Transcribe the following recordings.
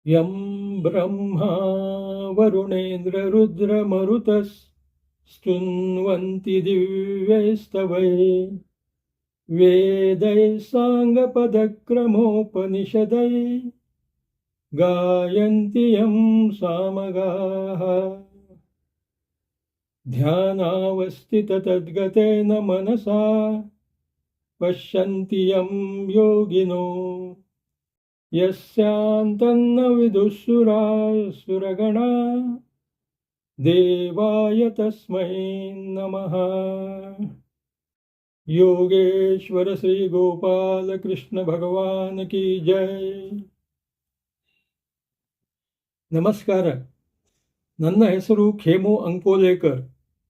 M Brahma ವರುಣೇಂದ್ರರುದ್ರಮರುತಸ್ತುನ್ವಂತಿ ದಿವ್ಯೈಸ್ತವೈ ವೇದೈ ಸಾಂಗಪದಕ್ರಮೋಪನಿಷದೈ ಗಾಯಂತಿ ಯಂ ಸಾಮಗಾಃ ಧ್ಯಾನಾವಸ್ಥಿತತದ್ಗತೇನ ಮನಸಾ ಪಶ್ಯಂತಿ ಯಂ ಯೋಗಿನೋ ಯಸ್ಯಾಂತನ್ನ ವಿದುಃಸುರಾಸುರಗಣಾ ದೇವಾಯ ತಸ್ಮೈ ನಮಃ. ಯೋಗೇಶ್ವರ ಶ್ರೀ ಗೋಪಾಲ ಕೃಷ್ಣ ಭಗವಾನ್ ಕಿ ಜೈ. ನಮಸ್ಕಾರ. ನನ್ನ ಹೆಸರು ಖೇಮು ಅಂಕೋಲೇಕರ್.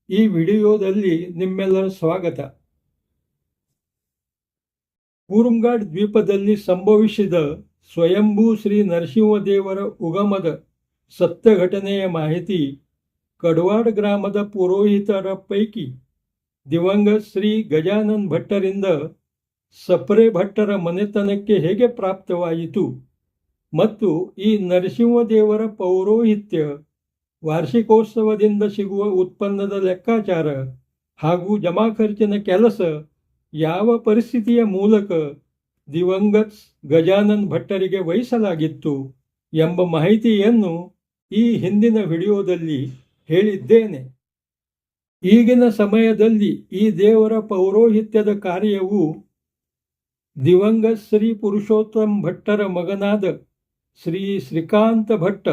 ಈ ವಿಡಿಯೋದಲ್ಲಿ ನಿಮ್ಮೆಲ್ಲರ ಸ್ವಾಗತ. ಕೂರುಂಗಾಡ್ ದ್ವೀಪದಲ್ಲಿ ಸಂಭವಿಸಿದ ಸ್ವಯಂಭೂ ಶ್ರೀ ನರಸಿಂಹದೇವರ ಉಗಮದ ಸತ್ಯ ಘಟನೆಯ ಮಾಹಿತಿ ಕಡವಾಡ್ ಗ್ರಾಮದ ಪುರೋಹಿತರ ಪೈಕಿ ದಿವಂಗತ ಶ್ರೀ ಗಜಾನನ್ ಭಟ್ಟರಿಂದ ಸಪ್ರೆ ಭಟ್ಟರ ಮನೆತನಕ್ಕೆ ಹೇಗೆ ಪ್ರಾಪ್ತವಾಯಿತು ಮತ್ತು ಈ ನರಸಿಂಹದೇವರ ಪೌರೋಹಿತ್ಯ ವಾರ್ಷಿಕೋತ್ಸವದಿಂದ ಸಿಗುವ ಉತ್ಪನ್ನದ ಲೆಕ್ಕಾಚಾರ ಹಾಗೂ ಜಮಾ ಖರ್ಚಿನ ಕೆಲಸ ಯಾವ ಪರಿಸ್ಥಿತಿಯ ಮೂಲಕ ದಿವಂಗತ್ ಗಜಾನನ್ ಭಟ್ಟರಿಗೆ ವಹಿಸಲಾಗಿತ್ತು ಎಂಬ ಮಾಹಿತಿಯನ್ನು ಈ ಹಿಂದಿನ ವಿಡಿಯೋದಲ್ಲಿ ಹೇಳಿದ್ದೇನೆ. ಈಗಿನ ಸಮಯದಲ್ಲಿ ಈ ದೇವರ ಪೌರೋಹಿತ್ಯದ ಕಾರ್ಯವು ದಿವಂಗತ್ ಶ್ರೀ ಪುರುಷೋತ್ತಮ್ ಭಟ್ಟರ ಮಗನಾದ ಶ್ರೀ ಶ್ರೀಕಾಂತ ಭಟ್ಟ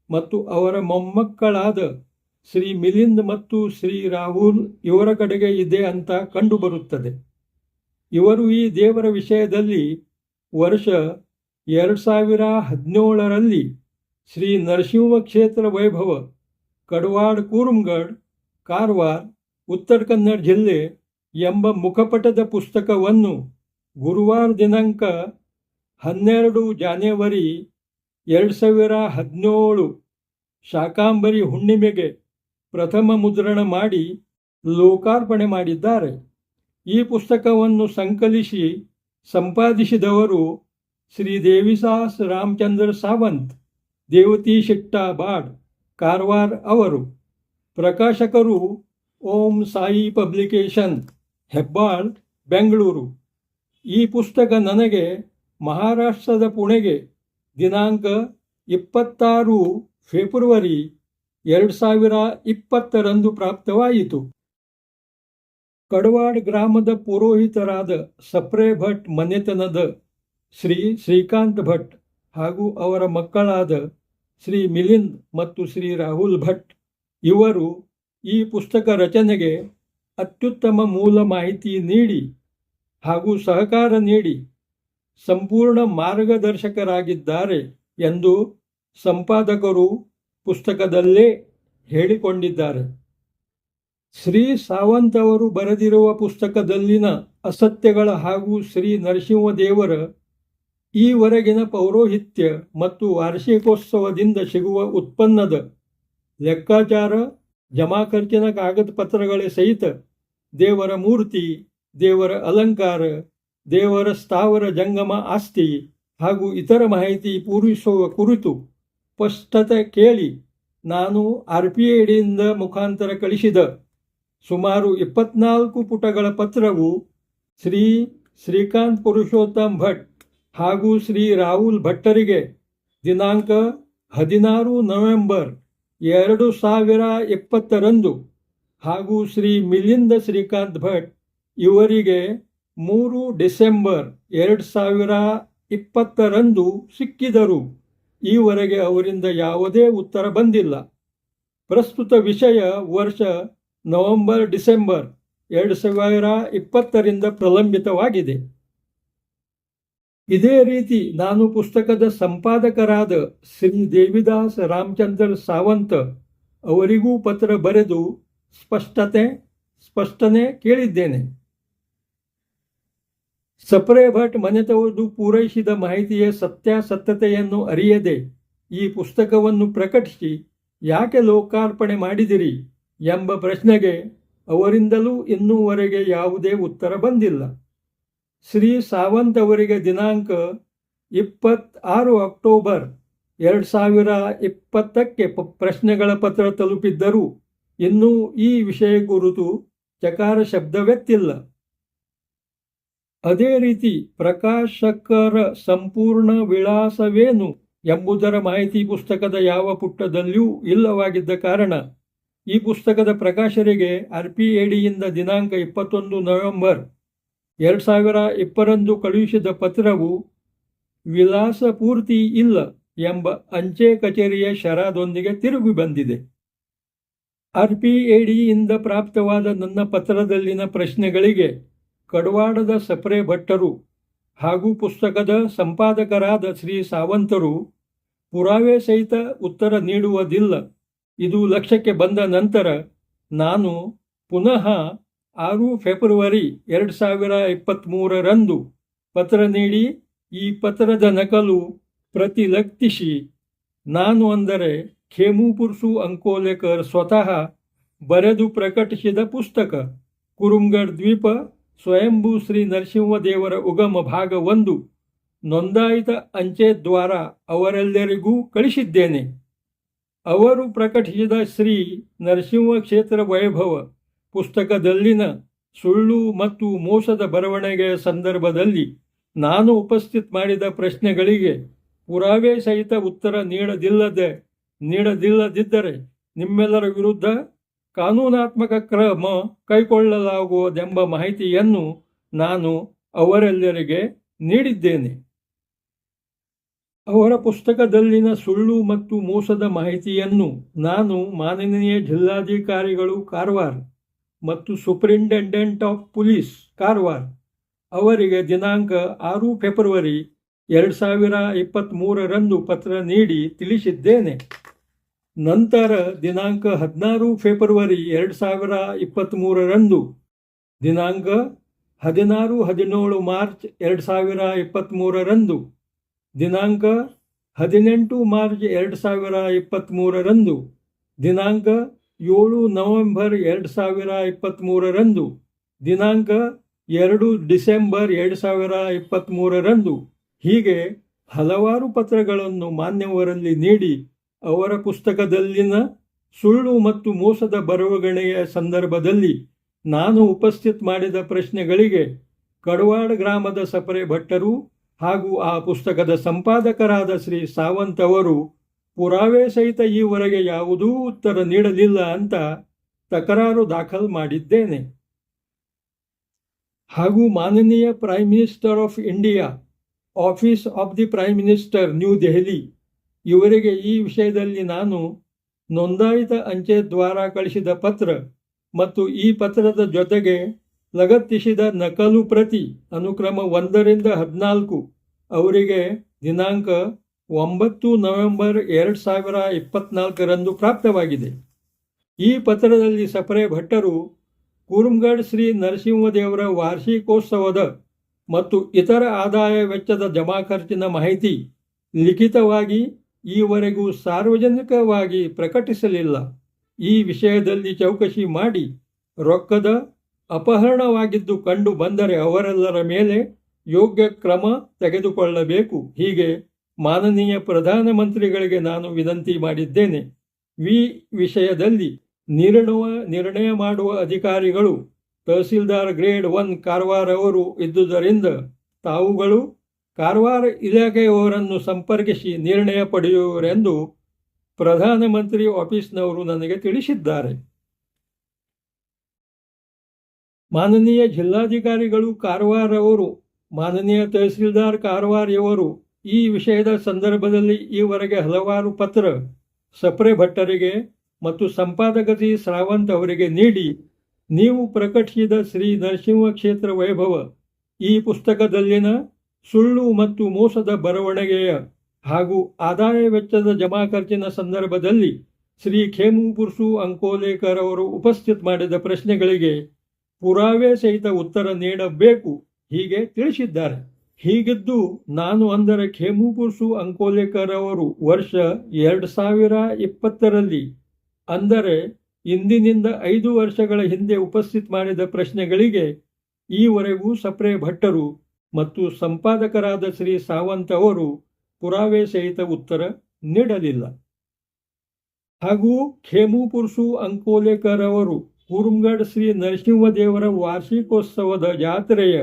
ಮತ್ತು ಅವರ ಮೊಮ್ಮಕ್ಕಳಾದ ಶ್ರೀ ಮಿಲಿಂದ್ ಮತ್ತು ಶ್ರೀ ರಾಹುಲ್ ಇವರ ಕಡೆಗೆ ಇದೆ ಅಂತ ಕಂಡುಬರುತ್ತದೆ. ಇವರು ಈ ದೇವರ ವಿಷಯದಲ್ಲಿ ವರ್ಷ 2017ರಲ್ಲಿ ಶ್ರೀ ನರಸಿಂಹ ಕ್ಷೇತ್ರ ವೈಭವ, ಕಡವಾಡ್ ಕೂರುಂಗಡ್, ಕಾರವಾರ, ಉತ್ತರ ಕನ್ನಡ ಜಿಲ್ಲೆ ಎಂಬ ಮುಖಪಟದ ಪುಸ್ತಕವನ್ನು ಗುರುವಾರ ದಿನಾಂಕ 12 ಜಾನ್ಯವರಿ 2017 ಶಾಕಾಂಬರಿ ಹುಣ್ಣಿಮೆಗೆ ಪ್ರಥಮ ಮುದ್ರಣ ಮಾಡಿ ಲೋಕಾರ್ಪಣೆ ಮಾಡಿದ್ದಾರೆ. ಈ ಪುಸ್ತಕವನ್ನು ಸಂಕಲಿಸಿ ಸಂಪಾದಿಸಿದವರು ಶ್ರೀ ದೇವಿದಾಸ್ ರಾಮಚಂದ್ರ ಸಾವಂತ್, ದೇವತಿ ಶಿಟ್ಟಾಬಾಡ್, ಕಾರವಾರ ಅವರು. ಪ್ರಕಾಶಕರು ಓಂ ಸಾಯಿ ಪಬ್ಲಿಕೇಶನ್, ಹೆಬ್ಬಾಳ್, ಬೆಂಗಳೂರು. ಈ ಪುಸ್ತಕ ನನಗೆ ಮಹಾರಾಷ್ಟ್ರದ ಪುಣೆಗೆ ದಿನಾಂಕ 26 ಫೆಬ್ರವರಿ 2020ರಂದು ಪ್ರಾಪ್ತವಾಯಿತು. ಕಡವಾಡ್ ಗ್ರಾಮದ ಪುರೋಹಿತರಾದ ಸಪ್ರೆ ಭಟ್ ಮನೆತನದ ಶ್ರೀ ಶ್ರೀಕಾಂತ್ ಭಟ್ ಹಾಗೂ ಅವರ ಮಕ್ಕಳಾದ ಶ್ರೀ ಮಿಲಿಂದ್ ಮತ್ತು ಶ್ರೀ ರಾಹುಲ್ ಭಟ್ ಇವರು ಈ ಪುಸ್ತಕ ರಚನೆಗೆ ಅತ್ಯುತ್ತಮ ಮೂಲ ಮಾಹಿತಿ ನೀಡಿ ಹಾಗೂ ಸಹಕಾರ ನೀಡಿ ಸಂಪೂರ್ಣ ಮಾರ್ಗದರ್ಶಕರಾಗಿದ್ದಾರೆ ಎಂದು ಸಂಪಾದಕರು ಪುಸ್ತಕದಲ್ಲೇ ಹೇಳಿಕೊಂಡಿದ್ದಾರೆ. ಶ್ರೀ ಸಾವಂತ್ ಅವರು ಬರೆದಿರುವ ಪುಸ್ತಕದಲ್ಲಿನ ಅಸತ್ಯಗಳ ಹಾಗೂ ಶ್ರೀ ನರಸಿಂಹದೇವರ ಈವರೆಗಿನ ಪೌರೋಹಿತ್ಯ ಮತ್ತು ವಾರ್ಷಿಕೋತ್ಸವದಿಂದ ಸಿಗುವ ಉತ್ಪನ್ನದ ಲೆಕ್ಕಾಚಾರ, ಜಮಾ ಖರ್ಚಿನ ಕಾಗದ ಪತ್ರಗಳೇ ಸಹಿತ ದೇವರ ಮೂರ್ತಿ, ದೇವರ ಅಲಂಕಾರ, ದೇವರ ಸ್ಥಾವರ ಜಂಗಮ ಆಸ್ತಿ ಹಾಗೂ ಇತರ ಮಾಹಿತಿ ಪೂರೈಸುವ ಕುರಿತು ಸ್ಪಷ್ಟತೆ ಕೇಳಿ ನಾನು RPID ಮುಖಾಂತರ ಕಳಿಸಿದ ಸುಮಾರು 24 ಪುಟಗಳ ಪತ್ರವು ಶ್ರೀ ಶ್ರೀಕಾಂತ್ ಪುರುಷೋತ್ತಮ್ ಭಟ್ ಹಾಗೂ ಶ್ರೀ ರಾಹುಲ್ ಭಟ್ಟರಿಗೆ ದಿನಾಂಕ 16 ನವೆಂಬರ್ 2020ರಂದು ಹಾಗೂ ಶ್ರೀ ಮಿಲಿಂದ ಶ್ರೀಕಾಂತ್ ಭಟ್ ಇವರಿಗೆ 3 ಡಿಸೆಂಬರ್ 2020ರಂದು ಸಿಕ್ಕಿದರು. ಈವರೆಗೆ ಅವರಿಂದ ಯಾವುದೇ ಉತ್ತರ ಬಂದಿಲ್ಲ. ಪ್ರಸ್ತುತ ವಿಷಯ ವರ್ಷ ನವೆಂಬರ್-ಡಿಸೆಂಬರ್ 2020ರಿಂದ ಪ್ರಲಂಬಿತವಾಗಿದೆ. ಇದೇ ರೀತಿ ನಾನು ಪುಸ್ತಕದ ಸಂಪಾದಕರಾದ ಶ್ರೀ ದೇವಿದಾಸ್ ರಾಮಚಂದ್ರ ಸಾವಂತ್ ಅವರಿಗೂ ಪತ್ರ ಬರೆದು ಸ್ಪಷ್ಟನೆ ಕೇಳಿದ್ದೇನೆ. ಸಪ್ರೆ ಭಟ್ ಮನೆತವರು ಪೂರೈಸಿದ ಮಾಹಿತಿಯ ಸತ್ಯಾಸತ್ಯತೆಯನ್ನು ಅರಿಯದೆ ಈ ಪುಸ್ತಕವನ್ನು ಪ್ರಕಟಿಸಿ ಯಾಕೆ ಲೋಕಾರ್ಪಣೆ ಮಾಡಿದಿರಿ ಎಂಬ ಪ್ರಶ್ನೆಗೆ ಅವರಿಂದಲೂ ಇನ್ನೂವರೆಗೆ ಯಾವುದೇ ಉತ್ತರ ಬಂದಿಲ್ಲ. ಶ್ರೀ ಸಾವಂತ್ ಅವರಿಗೆ ದಿನಾಂಕ 26 ಅಕ್ಟೋಬರ್ 2020ಕ್ಕೆ ಪ್ರಶ್ನೆಗಳ ಪತ್ರ ತಲುಪಿದ್ದರೂ ಇನ್ನೂ ಈ ವಿಷಯ ಕುರಿತು ಚಕಾರ ಶಬ್ದವೆತ್ತಿಲ್ಲ. ಅದೇ ರೀತಿ ಪ್ರಕಾಶಕರ ಸಂಪೂರ್ಣ ವಿಳಾಸವೇನು ಎಂಬುದರ ಮಾಹಿತಿ ಪುಸ್ತಕದ ಯಾವ ಪುಟದಲ್ಲಿಯೂ ಇಲ್ಲವಾಗಿದ್ದ ಕಾರಣ ಈ ಪುಸ್ತಕದ ಪ್ರಕಾಶಕರಿಗೆ RPADಯಿಂದ ದಿನಾಂಕ 21 ನವೆಂಬರ್ 2020 ಕಳುಹಿಸಿದ ಪತ್ರವು ವಿಳಾಸ ಪೂರ್ತಿ ಇಲ್ಲ ಎಂಬ ಅಂಚೆ ಕಚೇರಿಯ ಶರದೊಂದಿಗೆ ತಿರುಗಿ ಬಂದಿದೆ. RPADಯಿಂದ ಪ್ರಾಪ್ತವಾದ ನನ್ನ ಪತ್ರದಲ್ಲಿನ ಪ್ರಶ್ನೆಗಳಿಗೆ ಕಡವಾಡದ ಸಪ್ರೆ ಭಟ್ಟರು ಹಾಗೂ ಪುಸ್ತಕದ ಸಂಪಾದಕರಾದ ಶ್ರೀ ಸಾವಂತರು ಪುರಾವೆ ಸಹಿತ ಉತ್ತರ ನೀಡುವುದಿಲ್ಲ. ಇದು ಲಕ್ಷ್ಯಕ್ಕೆ ಬಂದ ನಂತರ ನಾನು ಪುನಃ 6 ಫೆಬ್ರವರಿ 2023 ಪತ್ರ ನೀಡಿ ಈ ಪತ್ರದ ನಕಲು ಪ್ರತಿಲಕ್ಷಿಸಿ ನಾನು ಅಂದರೆ ಖೇಮುಪುರ್ಸು ಅಂಕೋಲೆಕರ್ ಸ್ವತಃ ಬರೆದು ಪ್ರಕಟಿಸಿದ ಪುಸ್ತಕ ಕುರುಮ್ಗಢ್ ದ್ವೀಪ ಸ್ವಯಂಭೂ ಶ್ರೀ ನರಸಿಂಹದೇವರ ಉಗಮ ಭಾಗ 1 ನೋಂದಾಯಿತ ಅಂಚೆ ದ್ವಾರ ಅವರೆಲ್ಲರಿಗೂ ಕಳಿಸಿದ್ದೇನೆ. ಅವರು ಪ್ರಕಟಿಸಿದ ಶ್ರೀ ನರಸಿಂಹ ಕ್ಷೇತ್ರ ವೈಭವ ಪುಸ್ತಕದಲ್ಲಿನ ಸುಳ್ಳು ಮತ್ತು ಮೋಸದ ಬರವಣಿಗೆಯ ಸಂದರ್ಭದಲ್ಲಿ ನಾನು ಉಪಸ್ಥಿತ ಮಾಡಿದ ಪ್ರಶ್ನೆಗಳಿಗೆ ಪುರಾವೆ ಸಹಿತ ಉತ್ತರ ನೀಡದಿಲ್ಲದಿದ್ದರೆ ನಿಮ್ಮೆಲ್ಲರ ವಿರುದ್ಧ ಕಾನೂನಾತ್ಮಕ ಕ್ರಮ ಕೈಗೊಳ್ಳಲಾಗುವುದೆಂಬ ಮಾಹಿತಿಯನ್ನು ನಾನು ಅವರೆಲ್ಲರಿಗೆ ನೀಡಿದ್ದೇನೆ. ಅವರ ಪುಸ್ತಕದಲ್ಲಿನ ಸುಳ್ಳು ಮತ್ತು ಮೋಸದ ಮಾಹಿತಿಯನ್ನು ನಾನು ಮಾನನೀಯ ಜಿಲ್ಲಾಧಿಕಾರಿಗಳು ಕಾರವಾರ ಮತ್ತು ಸೂಪರಿಂಟೆಂಡೆಂಟ್ ಆಫ್ ಪೊಲೀಸ್ ಕಾರವಾರ ಅವರಿಗೆ ದಿನಾಂಕ 6 ಫೆಬ್ರವರಿ 2023 ಪತ್ರ ನೀಡಿ ತಿಳಿಸಿದ್ದೇನೆ. ನಂತರ ದಿನಾಂಕ 16 ಫೆಬ್ರವರಿ 2023 ದಿನಾಂಕ 16-17 ಮಾರ್ಚ್ 2023 ದಿನಾಂಕ 18 ಮಾರ್ಚ್ 2023 ದಿನಾಂಕ 7 ನವೆಂಬರ್ 2023 ದಿನಾಂಕ 2 ಡಿಸೆಂಬರ್ 2023 ಹೀಗೆ ಹಲವಾರು ಪತ್ರಗಳನ್ನು ಮಾನ್ಯವರಲ್ಲಿ ನೀಡಿ ಅವರ ಪುಸ್ತಕದಲ್ಲಿನ ಸುಳ್ಳು ಮತ್ತು ಮೋಸದ ಬರವಣಿಗೆಯ ಸಂದರ್ಭದಲ್ಲಿ ನಾನು ಉಪಸ್ಥಿತ ಮಾಡಿದ ಪ್ರಶ್ನೆಗಳಿಗೆ ಕಡವಾಡ ಗ್ರಾಮದ ಸಪರೆ ಭಟ್ಟರು ಹಾಗೂ ಆ ಪುಸ್ತಕದ ಸಂಪಾದಕರಾದ ಶ್ರೀ ಸಾವಂತ್ ಅವರು ಪುರಾವೆ ಸಹಿತ ಈವರೆಗೆ ಯಾವುದೂ ಉತ್ತರ ನೀಡಲಿಲ್ಲ ಅಂತ ತಕರಾರು ದಾಖಲು ಮಾಡಿದ್ದೇನೆ. ಹಾಗೂ ಮಾನನೀಯ prime minister of India, office of the prime minister, New Delhi ಇವರಿಗೆ ಈ ವಿಷಯದಲ್ಲಿ ನಾನು ನೋಂದಾಯಿತ ಅಂಚೆ ದ್ವಾರ ಕಳಿಸಿದ ಪತ್ರ ಮತ್ತು ಈ ಪತ್ರದ ಜೊತೆಗೆ ಲಗತ್ತಿಸಿದ ನಕಲು ಪ್ರತಿ ಅನುಕ್ರಮ 1ರಿಂದ 14 ಅವರಿಗೆ ದಿನಾಂಕ 9 ನವೆಂಬರ್ 2024 ಪ್ರಾಪ್ತವಾಗಿದೆ. ಈ ಪತ್ರದಲ್ಲಿ ಸಪರೆ ಭಟ್ಟರು ಕುರುಮ್ಗಢ್ ಶ್ರೀ ನರಸಿಂಹದೇವರ ವಾರ್ಷಿಕೋತ್ಸವದ ಮತ್ತು ಇತರ ಆದಾಯ ವೆಚ್ಚದ ಜಮಾ ಖರ್ಚಿನ ಮಾಹಿತಿ ಲಿಖಿತವಾಗಿ ಈವರೆಗೂ ಸಾರ್ವಜನಿಕವಾಗಿ ಪ್ರಕಟಿಸಲಿಲ್ಲ. ಈ ವಿಷಯದಲ್ಲಿ ಚೌಕಶಿ ಮಾಡಿ ರೊಕ್ಕದ ಅಪಹರಣವಾಗಿದ್ದು ಕಂಡು ಬಂದರೆ ಅವರೆಲ್ಲರ ಮೇಲೆ ಯೋಗ್ಯ ಕ್ರಮ ತೆಗೆದುಕೊಳ್ಳಬೇಕು. ಹೀಗೆ ಮಾನನೀಯ ಪ್ರಧಾನಮಂತ್ರಿಗಳಿಗೆ ನಾನು ವಿನಂತಿ ಮಾಡಿದ್ದೇನೆ. ಈ ವಿಷಯದಲ್ಲಿ ನಿರ್ಣಯ ಮಾಡುವ ಅಧಿಕಾರಿಗಳು ತಹಸೀಲ್ದಾರ್ ಗ್ರೇಡ್ 1 ಕಾರವಾರ ಅವರು ಇದ್ದುದರಿಂದ ತಾವುಗಳು ಕಾರವಾರ ಇಲಾಖೆಯವರನ್ನು ಸಂಪರ್ಕಿಸಿ ನಿರ್ಣಯ ಪಡೆಯುವರೆಂದು ಪ್ರಧಾನಮಂತ್ರಿ ಆಫೀಸ್ನವರು ನನಗೆ ತಿಳಿಸಿದ್ದಾರೆ. ಮಾನನೀಯ ಜಿಲ್ಲಾಧಿಕಾರಿಗಳು ಕಾರವಾರ ಅವರು, ಮಾನನೀಯ ತಹಸೀಲ್ದಾರ್ ಕಾರವಾರವರು ಈ ವಿಷಯದ ಸಂದರ್ಭದಲ್ಲಿ ಈವರೆಗೆ ಹಲವಾರು ಪತ್ರ ಸಪ್ರೆ ಭಟ್ಟರಿಗೆ ಮತ್ತು ಸಂಪಾದಕ ಶ್ರೀ ಸಾವಂತ್ ಅವರಿಗೆ ನೀಡಿ ನೀವು ಪ್ರಕಟಿಸಿದ ಶ್ರೀ ನರಸಿಂಹ ಕ್ಷೇತ್ರ ವೈಭವ ಈ ಪುಸ್ತಕದಲ್ಲಿನ ಸುಳ್ಳು ಮತ್ತು ಮೋಸದ ಬರವಣಿಗೆಯ ಹಾಗೂ ಆದಾಯ ವೆಚ್ಚದ ಜಮಾ ಖರ್ಚಿನ ಸಂದರ್ಭದಲ್ಲಿ ಶ್ರೀ ಖೇಮುಪುರ್ಸು ಅಂಕೋಲೇಕರ್ ಅವರು ಉಪಸ್ಥಿತ ಮಾಡಿದ ಪ್ರಶ್ನೆಗಳಿಗೆ ಪುರಾವೆ ಸಹಿತ ಉತ್ತರ ನೀಡಬೇಕು ಹೀಗೆ ತಿಳಿಸಿದ್ದಾರೆ. ಹೀಗಿದ್ದು ನಾನು ಅಂದರೆ ಖೇಮುಪುರ್ಸು ಅಂಕೋಲೇಕರ್ ಅವರು ವರ್ಷ 2020 ಅಂದರೆ ಇಂದಿನಿಂದ 5 ವರ್ಷಗಳ ಹಿಂದೆ ಉಪಸ್ಥಿತ ಮಾಡಿದ ಪ್ರಶ್ನೆಗಳಿಗೆ ಈವರೆಗೂ ಸಪ್ರೆ ಭಟ್ಟರು ಮತ್ತು ಸಂಪಾದಕರಾದ ಶ್ರೀ ಸಾವಂತ್ ಅವರು ಪುರಾವೆ ಸಹಿತ ಉತ್ತರ ನೀಡಲಿಲ್ಲ. ಹಾಗೂ ಖೇಮುಪುರ್ಸು ಅಂಕೋಲೇಕರ್ ಅವರು ಕುರುಮ್ಗಢ ಶ್ರೀ ನರಸಿಂಹದೇವರ ವಾರ್ಷಿಕೋತ್ಸವದ ಜಾತ್ರೆಯ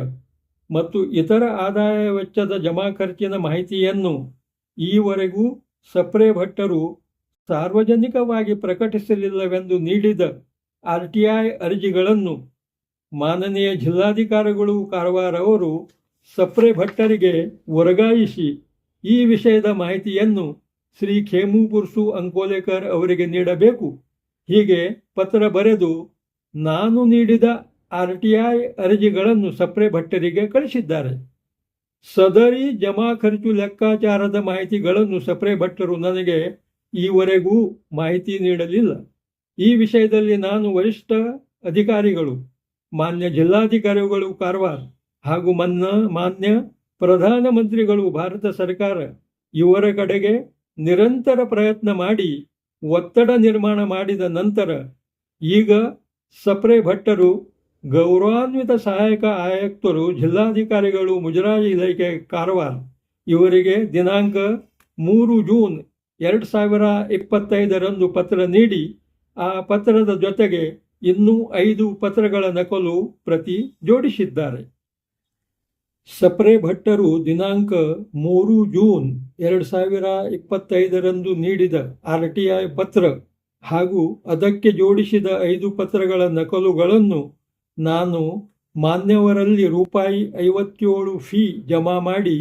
ಮತ್ತು ಇತರ ಆದಾಯ ವೆಚ್ಚದ ಜಮಾ ಖರ್ಚಿನ ಮಾಹಿತಿಯನ್ನು ಈವರೆಗೂ ಸಪ್ರೆ ಭಟ್ಟರು ಸಾರ್ವಜನಿಕವಾಗಿ ಪ್ರಕಟಿಸಲಿಲ್ಲವೆಂದು ನೀಡಿದ RTI ಅರ್ಜಿಗಳನ್ನು ಮಾನನೀಯ ಜಿಲ್ಲಾಧಿಕಾರಿಗಳು ಕಾರವಾರ ಅವರು ಸಪ್ರೆ ಭಟ್ಟರಿಗೆ ವರ್ಗಾಯಿಸಿ ಈ ವಿಷಯದ ಮಾಹಿತಿಯನ್ನು ಶ್ರೀ ಖೇಮುಪುರ್ಸು ಅಂಕೋಲೇಕರ್ ಅವರಿಗೆ ನೀಡಬೇಕು. ಹೀಗೆ ಪತ್ರ ಬರೆದು ನಾನು ನೀಡಿದ RTI ಅರ್ಜಿಗಳನ್ನು ಸಪ್ರೆ ಭಟ್ಟರಿಗೆ ಕಳಿಸಿದ್ದಾರೆ. ಸದರಿ ಜಮಾ ಖರ್ಚು ಲೆಕ್ಕಾಚಾರದ ಮಾಹಿತಿಗಳನ್ನು ಸಪ್ರೆ ಭಟ್ಟರು ನನಗೆ ಈವರೆಗೂ ಮಾಹಿತಿ ನೀಡಲಿಲ್ಲ. ಈ ವಿಷಯದಲ್ಲಿ ನಾನು ವರಿಷ್ಠ ಅಧಿಕಾರಿಗಳು, ಮಾನ್ಯ ಜಿಲ್ಲಾಧಿಕಾರಿಗಳು ಕಾರವಾರ ಹಾಗೂ ಮಾನ್ಯ ಪ್ರಧಾನಮಂತ್ರಿಗಳು ಭಾರತ ಸರ್ಕಾರ ಇವರ ಕಡೆಗೆ ನಿರಂತರ ಪ್ರಯತ್ನ ಮಾಡಿ ಒತ್ತಡ ನಿರ್ಮಾಣ ಮಾಡಿದ ನಂತರ ಈಗ ಸಪ್ರೆ ಭಟ್ಟರು ಗೌರವಾನ್ವಿತ ಸಹಾಯಕ ಆಯುಕ್ತರು ಜಿಲ್ಲಾಧಿಕಾರಿಗಳು ಮುಜರಾಯಿ ಇಲಾಖೆ ಕಾರವಾರ ಇವರಿಗೆ ದಿನಾಂಕ 3 ಜೂನ್ 2025ರಂದು ಪತ್ರ ನೀಡಿ ಆ ಪತ್ರದ ಜೊತೆಗೆ ಇನ್ನೂ 5 ಪತ್ರಗಳ ನಕಲು ಪ್ರತಿ ಜೋಡಿಸಿದ್ದಾರೆ. ಸಪ್ರೆ ಭಟ್ಟರು ದಿನಾಂಕ 3 ಜೂನ್ 2025ರಂದು ನೀಡಿದ RTI ಪತ್ರ ಹಾಗೂ ಅದಕ್ಕೆ ಜೋಡಿಸಿದ 5 ಪತ್ರಗಳ ನಕಲುಗಳನ್ನು ನಾನು ಮಾನ್ಯವರಲ್ಲಿ ರೂಪಾಯಿ 57 ಫೀ ಜಮಾ ಮಾಡಿ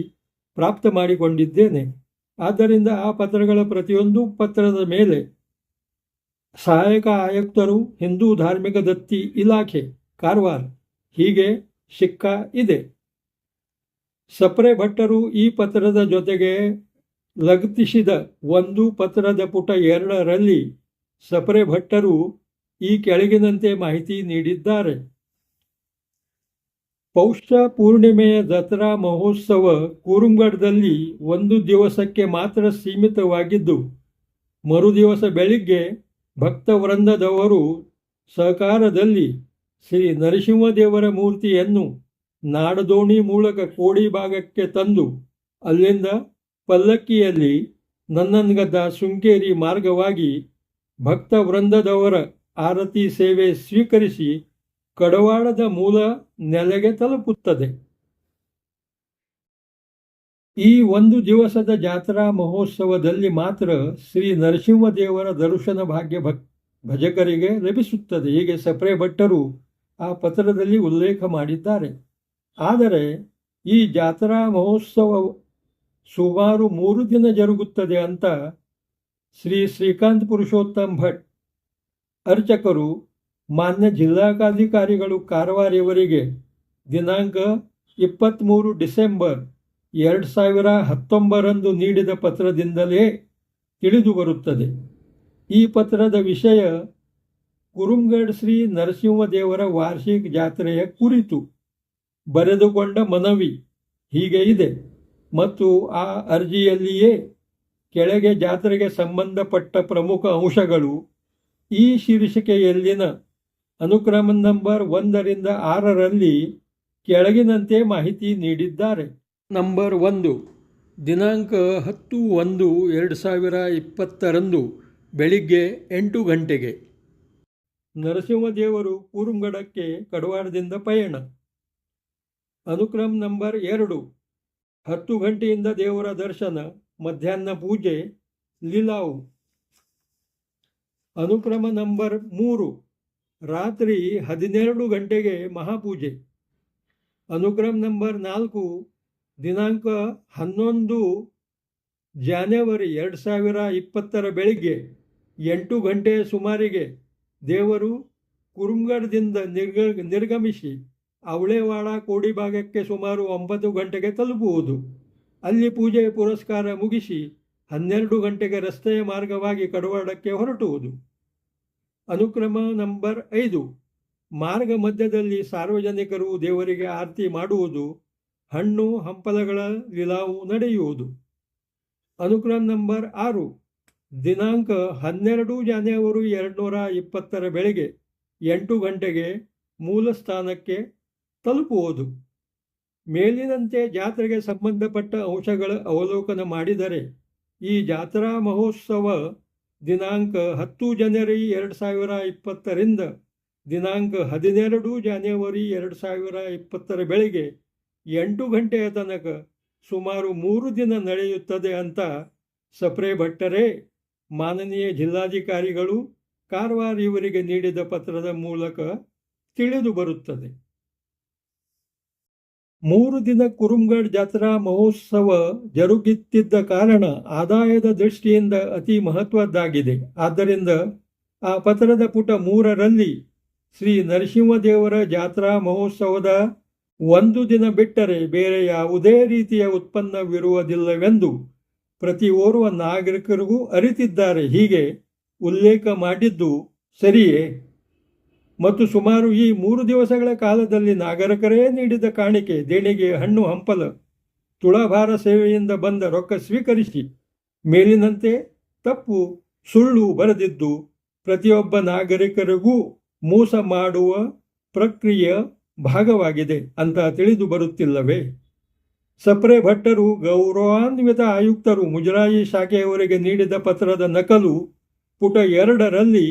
ಪ್ರಾಪ್ತ ಮಾಡಿಕೊಂಡಿದ್ದೇನೆ. ಆದ್ದರಿಂದ ಆ ಪತ್ರಗಳ ಪ್ರತಿಯೊಂದು ಪತ್ರದ ಮೇಲೆ ಸಹಾಯಕ ಆಯುಕ್ತರು, ಹಿಂದೂ ಧಾರ್ಮಿಕ ದತ್ತಿ ಇಲಾಖೆ ಕಾರವಾರ ಹೀಗೆ ಸಿಕ್ಕ ಇದೆ. ಸಪ್ರೆ ಭಟ್ಟರು ಈ ಪತ್ರದ ಜೊತೆಗೆ ಲಗತ್ತಿಸಿದ ಒಂದು ಪತ್ರದ ಪುಟ 2ರಲ್ಲಿ ಸಪ್ರೆ ಭಟ್ಟರು ಈ ಕೆಳಗಿನಂತೆ ಮಾಹಿತಿ ನೀಡಿದ್ದಾರೆ. ಪೌಷ್ಯ ಪೂರ್ಣಿಮೆಯ ದಸರಾ ಮಹೋತ್ಸವ ಕುರುಮ್ಗಢದಲ್ಲಿ 1 ದಿವಸಕ್ಕೆ ಮಾತ್ರ ಸೀಮಿತವಾಗಿದ್ದು, ಮರುದಿವಸ ಬೆಳಿಗ್ಗೆ ಭಕ್ತ ವೃಂದದವರು ಸಹಕಾರದಲ್ಲಿ ಶ್ರೀ ನರಸಿಂಹದೇವರ ಮೂರ್ತಿಯನ್ನು ನಾಡದೋಣಿ ಮೂಲಕ ಕೋಡಿ ಭಾಗಕ್ಕೆ ತಂದು ಅಲ್ಲಿಂದ ಪಲ್ಲಕ್ಕಿಯಲ್ಲಿ ನನ್ನನ್ಗದ್ದ ಶೃಂಗೇರಿ ಮಾರ್ಗವಾಗಿ ಭಕ್ತ ವೃಂದದವರ ಆರತಿ ಸೇವೆ ಸ್ವೀಕರಿಸಿ ಕಡವಾಡದ ಮೂಲ ನೆಲೆಗೆ ತಲುಪುತ್ತದೆ. ಈ 1 ದಿವಸದ ಜಾತ್ರಾ ಮಹೋತ್ಸವದಲ್ಲಿ ಮಾತ್ರ ಶ್ರೀ ನರಸಿಂಹದೇವರ ದರ್ಶನ ಭಾಗ್ಯ ಭಜಕರಿಗೆ ಲಭಿಸುತ್ತದೆ. ಹೀಗೆ ಸಪ್ರೆ ಭಟ್ಟರು ಆ ಪತ್ರದಲ್ಲಿ ಉಲ್ಲೇಖ ಮಾಡಿದ್ದಾರೆ. ಆದರೆ ಈ ಜಾತ್ರಾ ಮಹೋತ್ಸವ ಸುಮಾರು 3 ದಿನ ಜರುಗುತ್ತದೆ ಅಂತ ಶ್ರೀ ಶ್ರೀಕಾಂತ್ ಪುರುಷೋತ್ತಮ್ ಭಟ್ ಅರ್ಚಕರು ಮಾನ್ಯ ಜಿಲ್ಲಾಧಿಕಾರಿಗಳು ಕಾರವಾರ ಇವರಿಗೆ ದಿನಾಂಕ 23 ಡಿಸೆಂಬರ್ 2019ರಂದು ನೀಡಿದ ಪತ್ರದಿಂದಲೇ ತಿಳಿದು ಬರುತ್ತದೆ. ಈ ಪತ್ರದ ವಿಷಯ ಕುರುಮ್ಗಢ ಶ್ರೀ ನರಸಿಂಹದೇವರ ವಾರ್ಷಿಕ ಜಾತ್ರೆಯ ಕುರಿತು ಬರೆದುಕೊಂಡ ಮನವಿ ಹೀಗೆ ಇದೆ ಮತ್ತು ಆ ಅರ್ಜಿಯಲ್ಲಿಯೇ ಕೆಳಗೆ ಜಾತ್ರೆಗೆ ಸಂಬಂಧಪಟ್ಟ ಪ್ರಮುಖ ಅಂಶಗಳು ಈ ಶೀರ್ಷಿಕೆಯಲ್ಲಿನ ಅನುಕ್ರಮ ನಂಬರ್ 1ರಿಂದ 6ರಲ್ಲಿ ಕೆಳಗಿನಂತೆ ಮಾಹಿತಿ ನೀಡಿದ್ದಾರೆ. ನಂಬರ್ 1 ದಿನಾಂಕ 10/1/2020ರಂದು ಬೆಳಿಗ್ಗೆ 8 ಗಂಟೆಗೆ ನರಸಿಂಹದೇವರು ಕುರುಮ್ಗಢಕ್ಕೆ ಕಡವಾಡದಿಂದ ಪಯಣ. ಅನುಕ್ರಮ ನಂಬರ್ 2 10 ಗಂಟೆಯಿಂದ ದೇವರ ದರ್ಶನ, ಮಧ್ಯಾಹ್ನ ಪೂಜೆ, ಲೀಲಾವು. ಅನುಕ್ರಮ ನಂಬರ್ 3 ರಾತ್ರಿ 12 ಗಂಟೆಗೆ ಮಹಾಪೂಜೆ. ಅನುಕ್ರಮ ನಂಬರ್ 4 ದಿನಾಂಕ 11 ಜಾನ್ವರಿ 2020 ಬೆಳಿಗ್ಗೆ 8 ಗಂಟೆಯ ಸುಮಾರಿಗೆ ದೇವರು ಕುರುಮ್ಗಢದಿಂದ ನಿರ್ಗಮಿಸಿ ಅವಳೇವಾಡ ಕೋಡಿ ಭಾಗಕ್ಕೆ ಸುಮಾರು 9 ಗಂಟೆಗೆ ತಲುಪುವುದು. ಅಲ್ಲಿ ಪೂಜೆ ಪುರಸ್ಕಾರ ಮುಗಿಸಿ 12 ಗಂಟೆಗೆ ರಸ್ತೆಯ ಮಾರ್ಗವಾಗಿ ಕಡವಾಡಕ್ಕೆ ಹೊರಟುವುದು. ಅನುಕ್ರಮ ನಂಬರ್ 5 ಮಾರ್ಗ ಮಧ್ಯದಲ್ಲಿ ಸಾರ್ವಜನಿಕರು ದೇವರಿಗೆ ಆರತಿ ಮಾಡುವುದು, ಹಣ್ಣು ಹಂಪಲಗಳ ಲೀಲಾವು ನಡೆಯುವುದು. ಅನುಕ್ರಮ ನಂಬರ್ 6 ದಿನಾಂಕ 12 ಜಾನ್ವರಿ 2020 ಬೆಳಗ್ಗೆ 8 ಗಂಟೆಗೆ ಮೂಲ ಸ್ಥಾನಕ್ಕೆ ತಲುಪುವುದು. ಮೇಲಿನಂತೆ ಜಾತ್ರೆಗೆ ಸಂಬಂಧಪಟ್ಟ ಅಂಶಗಳ ಅವಲೋಕನ ಮಾಡಿದರೆ ಈ ಜಾತ್ರಾ ಮಹೋತ್ಸವ ದಿನಾಂಕ 10 ಜನವರಿ 2020ರಿಂದ ದಿನಾಂಕ 12 ಜಾನ್ಯವರಿ 2020 ಬೆಳಗ್ಗೆ 8 ಗಂಟೆಯ ತನಕ ಸುಮಾರು 3 ದಿನ ನಡೆಯುತ್ತದೆ ಅಂತ ಸಪ್ರೆ ಭಟ್ಟರೇ ಮಾನನೀಯ ಜಿಲ್ಲಾಧಿಕಾರಿಗಳು ಕಾರವಾರ ಇವರಿಗೆ ನೀಡಿದ ಪತ್ರದ ಮೂಲಕ ತಿಳಿದು ಬರುತ್ತದೆ. 3 ದಿನ ಕುರುಮ್ಗಢ ಜಾತ್ರಾ ಮಹೋತ್ಸವ ಜರುಗುತ್ತಿದ್ದ ಕಾರಣ ಆದಾಯದ ದೃಷ್ಟಿಯಿಂದ ಅತಿ ಮಹತ್ವದ್ದಾಗಿದೆ. ಆದ್ದರಿಂದ ಆ ಪತ್ರದ ಪುಟ 3ರಲ್ಲಿ ಶ್ರೀ ನರಸಿಂಹದೇವರ ಜಾತ್ರಾ ಮಹೋತ್ಸವದ 1 ದಿನ ಬಿಟ್ಟರೆ ಬೇರೆ ಯಾವುದೇ ರೀತಿಯ ಉತ್ಪನ್ನವಿರುವುದಿಲ್ಲವೆಂದು ಪ್ರತಿ ಓರ್ವ ನಾಗರಿಕರಿಗೂ ಅರಿತಿದ್ದಾರೆ. ಹೀಗೆ ಉಲ್ಲೇಖ ಮಾಡಿದ್ದು ಸರಿಯೇ? ಮತ್ತು ಸುಮಾರು ಈ 3 ದಿವಸಗಳ ಕಾಲದಲ್ಲಿ ನಾಗರಿಕರೇ ನೀಡಿದ ಕಾಣಿಕೆ, ದೇಣಿಗೆ, ಹಣ್ಣು ಹಂಪಲ, ತುಳಾಭಾರ ಸೇವೆಯಿಂದ ಬಂದ ರೊಕ್ಕ ಸ್ವೀಕರಿಸಿ ಮೇಲಿನಂತೆ ತಪ್ಪು ಸುಳ್ಳು ಬರೆದಿದ್ದು ಪ್ರತಿಯೊಬ್ಬ ನಾಗರಿಕರಿಗೂ ಮೋಸ ಮಾಡುವ ಪ್ರಕ್ರಿಯೆಯ ಭಾಗವಾಗಿದೆ ಅಂತ ತಿಳಿದು ಬರುತ್ತಿಲ್ಲವೇ? ಸಪ್ರೆ ಭಟ್ಟರು ಗೌರವಾನ್ವಿತ ಆಯುಕ್ತರು ಮುಜರಾಯಿ ಶಾಖೆಯವರಿಗೆ ನೀಡಿದ ಪತ್ರದ ನಕಲು ಪುಟ 2ರಲ್ಲಿ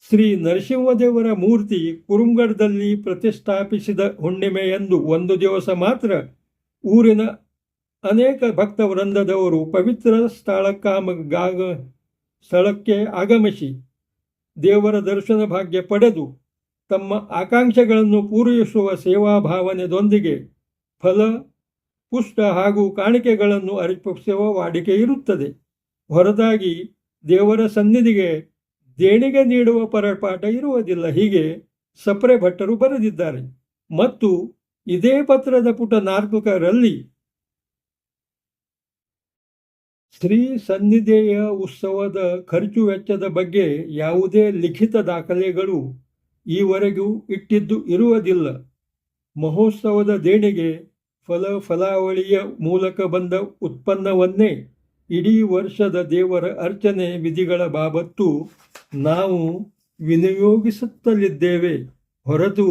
ಶ್ರೀ ನರಸಿಂಹದೇವರ ಮೂರ್ತಿ ಕುರುಮ್ಗಢದಲ್ಲಿ ಪ್ರತಿಷ್ಠಾಪಿಸಿದ ಹುಣ್ಣಿಮೆಯಂದು 1 ದಿವಸ ಮಾತ್ರ ಊರಿನ ಅನೇಕ ಭಕ್ತ ವೃಂದದವರು ಪವಿತ್ರ ಸ್ಥಳಕ್ಕೆ ಆಗಮಿಸಿ ದೇವರ ದರ್ಶನ ಭಾಗ್ಯ ಪಡೆದು ತಮ್ಮ ಆಕಾಂಕ್ಷೆಗಳನ್ನು ಪೂರೈಸುವ ಸೇವಾ ಭಾವನೆಯೊಂದಿಗೆ ಫಲ, ಪುಷ್ಪ ಹಾಗೂ ಕಾಣಿಕೆಗಳನ್ನು ಅರ್ಪಿಸುವ ವಾಡಿಕೆ ಇರುತ್ತದೆ. ಹೊರತಾಗಿ ದೇವರ ಸನ್ನಿಧಿಗೆ ದೇಣಿಗೆ ನೀಡುವ ಪರಪಾಠ ಇರುವುದಿಲ್ಲ. ಹೀಗೆ ಸಪ್ರೆ ಭಟ್ಟರು ಬರೆದಿದ್ದಾರೆ. ಮತ್ತು ಇದೇ ಪತ್ರದ ಪುಟ 4ರಲ್ಲಿ ಶ್ರೀ ಸನ್ನಿಧಿಯ ಉತ್ಸವದ ಖರ್ಚು ವೆಚ್ಚದ ಬಗ್ಗೆ ಯಾವುದೇ ಲಿಖಿತ ದಾಖಲೆಗಳು ಈವರೆಗೂ ಇಟ್ಟಿದ್ದು ಇರುವುದಿಲ್ಲ. ಮಹೋತ್ಸವದ ದೇಣಿಗೆ ಫಲಾವಳಿಯ ಮೂಲಕ ಬಂದ ಉತ್ಪನ್ನವನ್ನೇ ಇಡೀ ವರ್ಷದ ದೇವರ ಅರ್ಚನೆ ವಿಧಿಗಳ ಬಾಬತ್ತು ನಾವು ವಿನಿಯೋಗಿಸುತ್ತಲಿದ್ದೇವೆ ಹೊರತು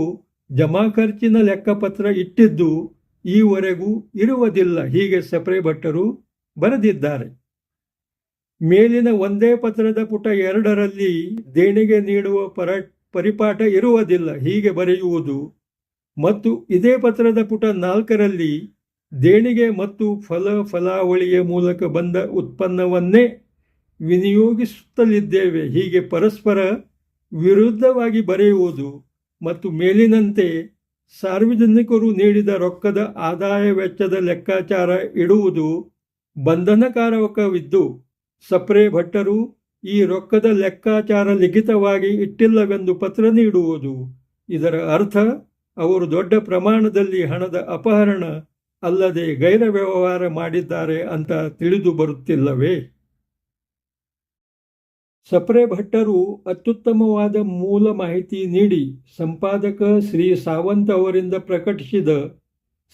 ಜಮಾ ಖರ್ಚಿನ ಲೆಕ್ಕಪತ್ರ ಇಟ್ಟಿದ್ದು ಈವರೆಗೂ ಇರುವುದಿಲ್ಲ. ಹೀಗೆ ಸಪ್ರೆ ಭಟ್ಟರು ಬರೆದಿದ್ದಾರೆ. ಮೇಲಿನ ಒಂದೇ ಪತ್ರದ ಪುಟ 2ರಲ್ಲಿ ದೇಣಿಗೆ ನೀಡುವ ಪರಿಪಾಠ ಇರುವುದಿಲ್ಲ ಹೀಗೆ ಬರೆಯುವುದು ಮತ್ತು ಇದೇ ಪತ್ರದ ಪುಟ 4ರಲ್ಲಿ ದೇಣಿಗೆ ಮತ್ತು ಫಲಾವಳಿಯ ಮೂಲಕ ಬಂದ ಉತ್ಪನ್ನವನ್ನೇ ವಿನಿಯೋಗಿಸುತ್ತಲಿದ್ದೇವೆ ಹೀಗೆ ಪರಸ್ಪರ ವಿರುದ್ಧವಾಗಿ ಬರೆಯುವುದು ಮತ್ತು ಮೇಲಿನಂತೆ ಸಾರ್ವಜನಿಕರು ನೀಡಿದ ರೊಕ್ಕದ ಆದಾಯ ವೆಚ್ಚದ ಲೆಕ್ಕಾಚಾರ ಇಡುವುದು ಬಂಧನಕಾರಕವಿದ್ದು ಸಪ್ರೆ ಭಟ್ಟರು ಈ ರೊಕ್ಕದ ಲೆಕ್ಕಾಚಾರ ಲಿಖಿತವಾಗಿ ಇಟ್ಟಿಲ್ಲವೆಂದು ಪತ್ರ ನೀಡುವುದು. ಇದರ ಅರ್ಥ ಅವರು ದೊಡ್ಡ ಪ್ರಮಾಣದಲ್ಲಿ ಹಣದ ಅಪಹರಣ ಅಲ್ಲದೆ ಗೈರ ವ್ಯವಹಾರ ಮಾಡಿದ್ದಾರೆ ಅಂತ ತಿಳಿದು ಬರುತ್ತಿಲ್ಲವೇ? ಸಪ್ರೆ ಭಟ್ಟರು ಅತ್ಯುತ್ತಮವಾದ ಮೂಲ ಮಾಹಿತಿ ನೀಡಿ ಸಂಪಾದಕ ಶ್ರೀ ಸಾವಂತ್ ಅವರಿಂದ ಪ್ರಕಟಿಸಿದ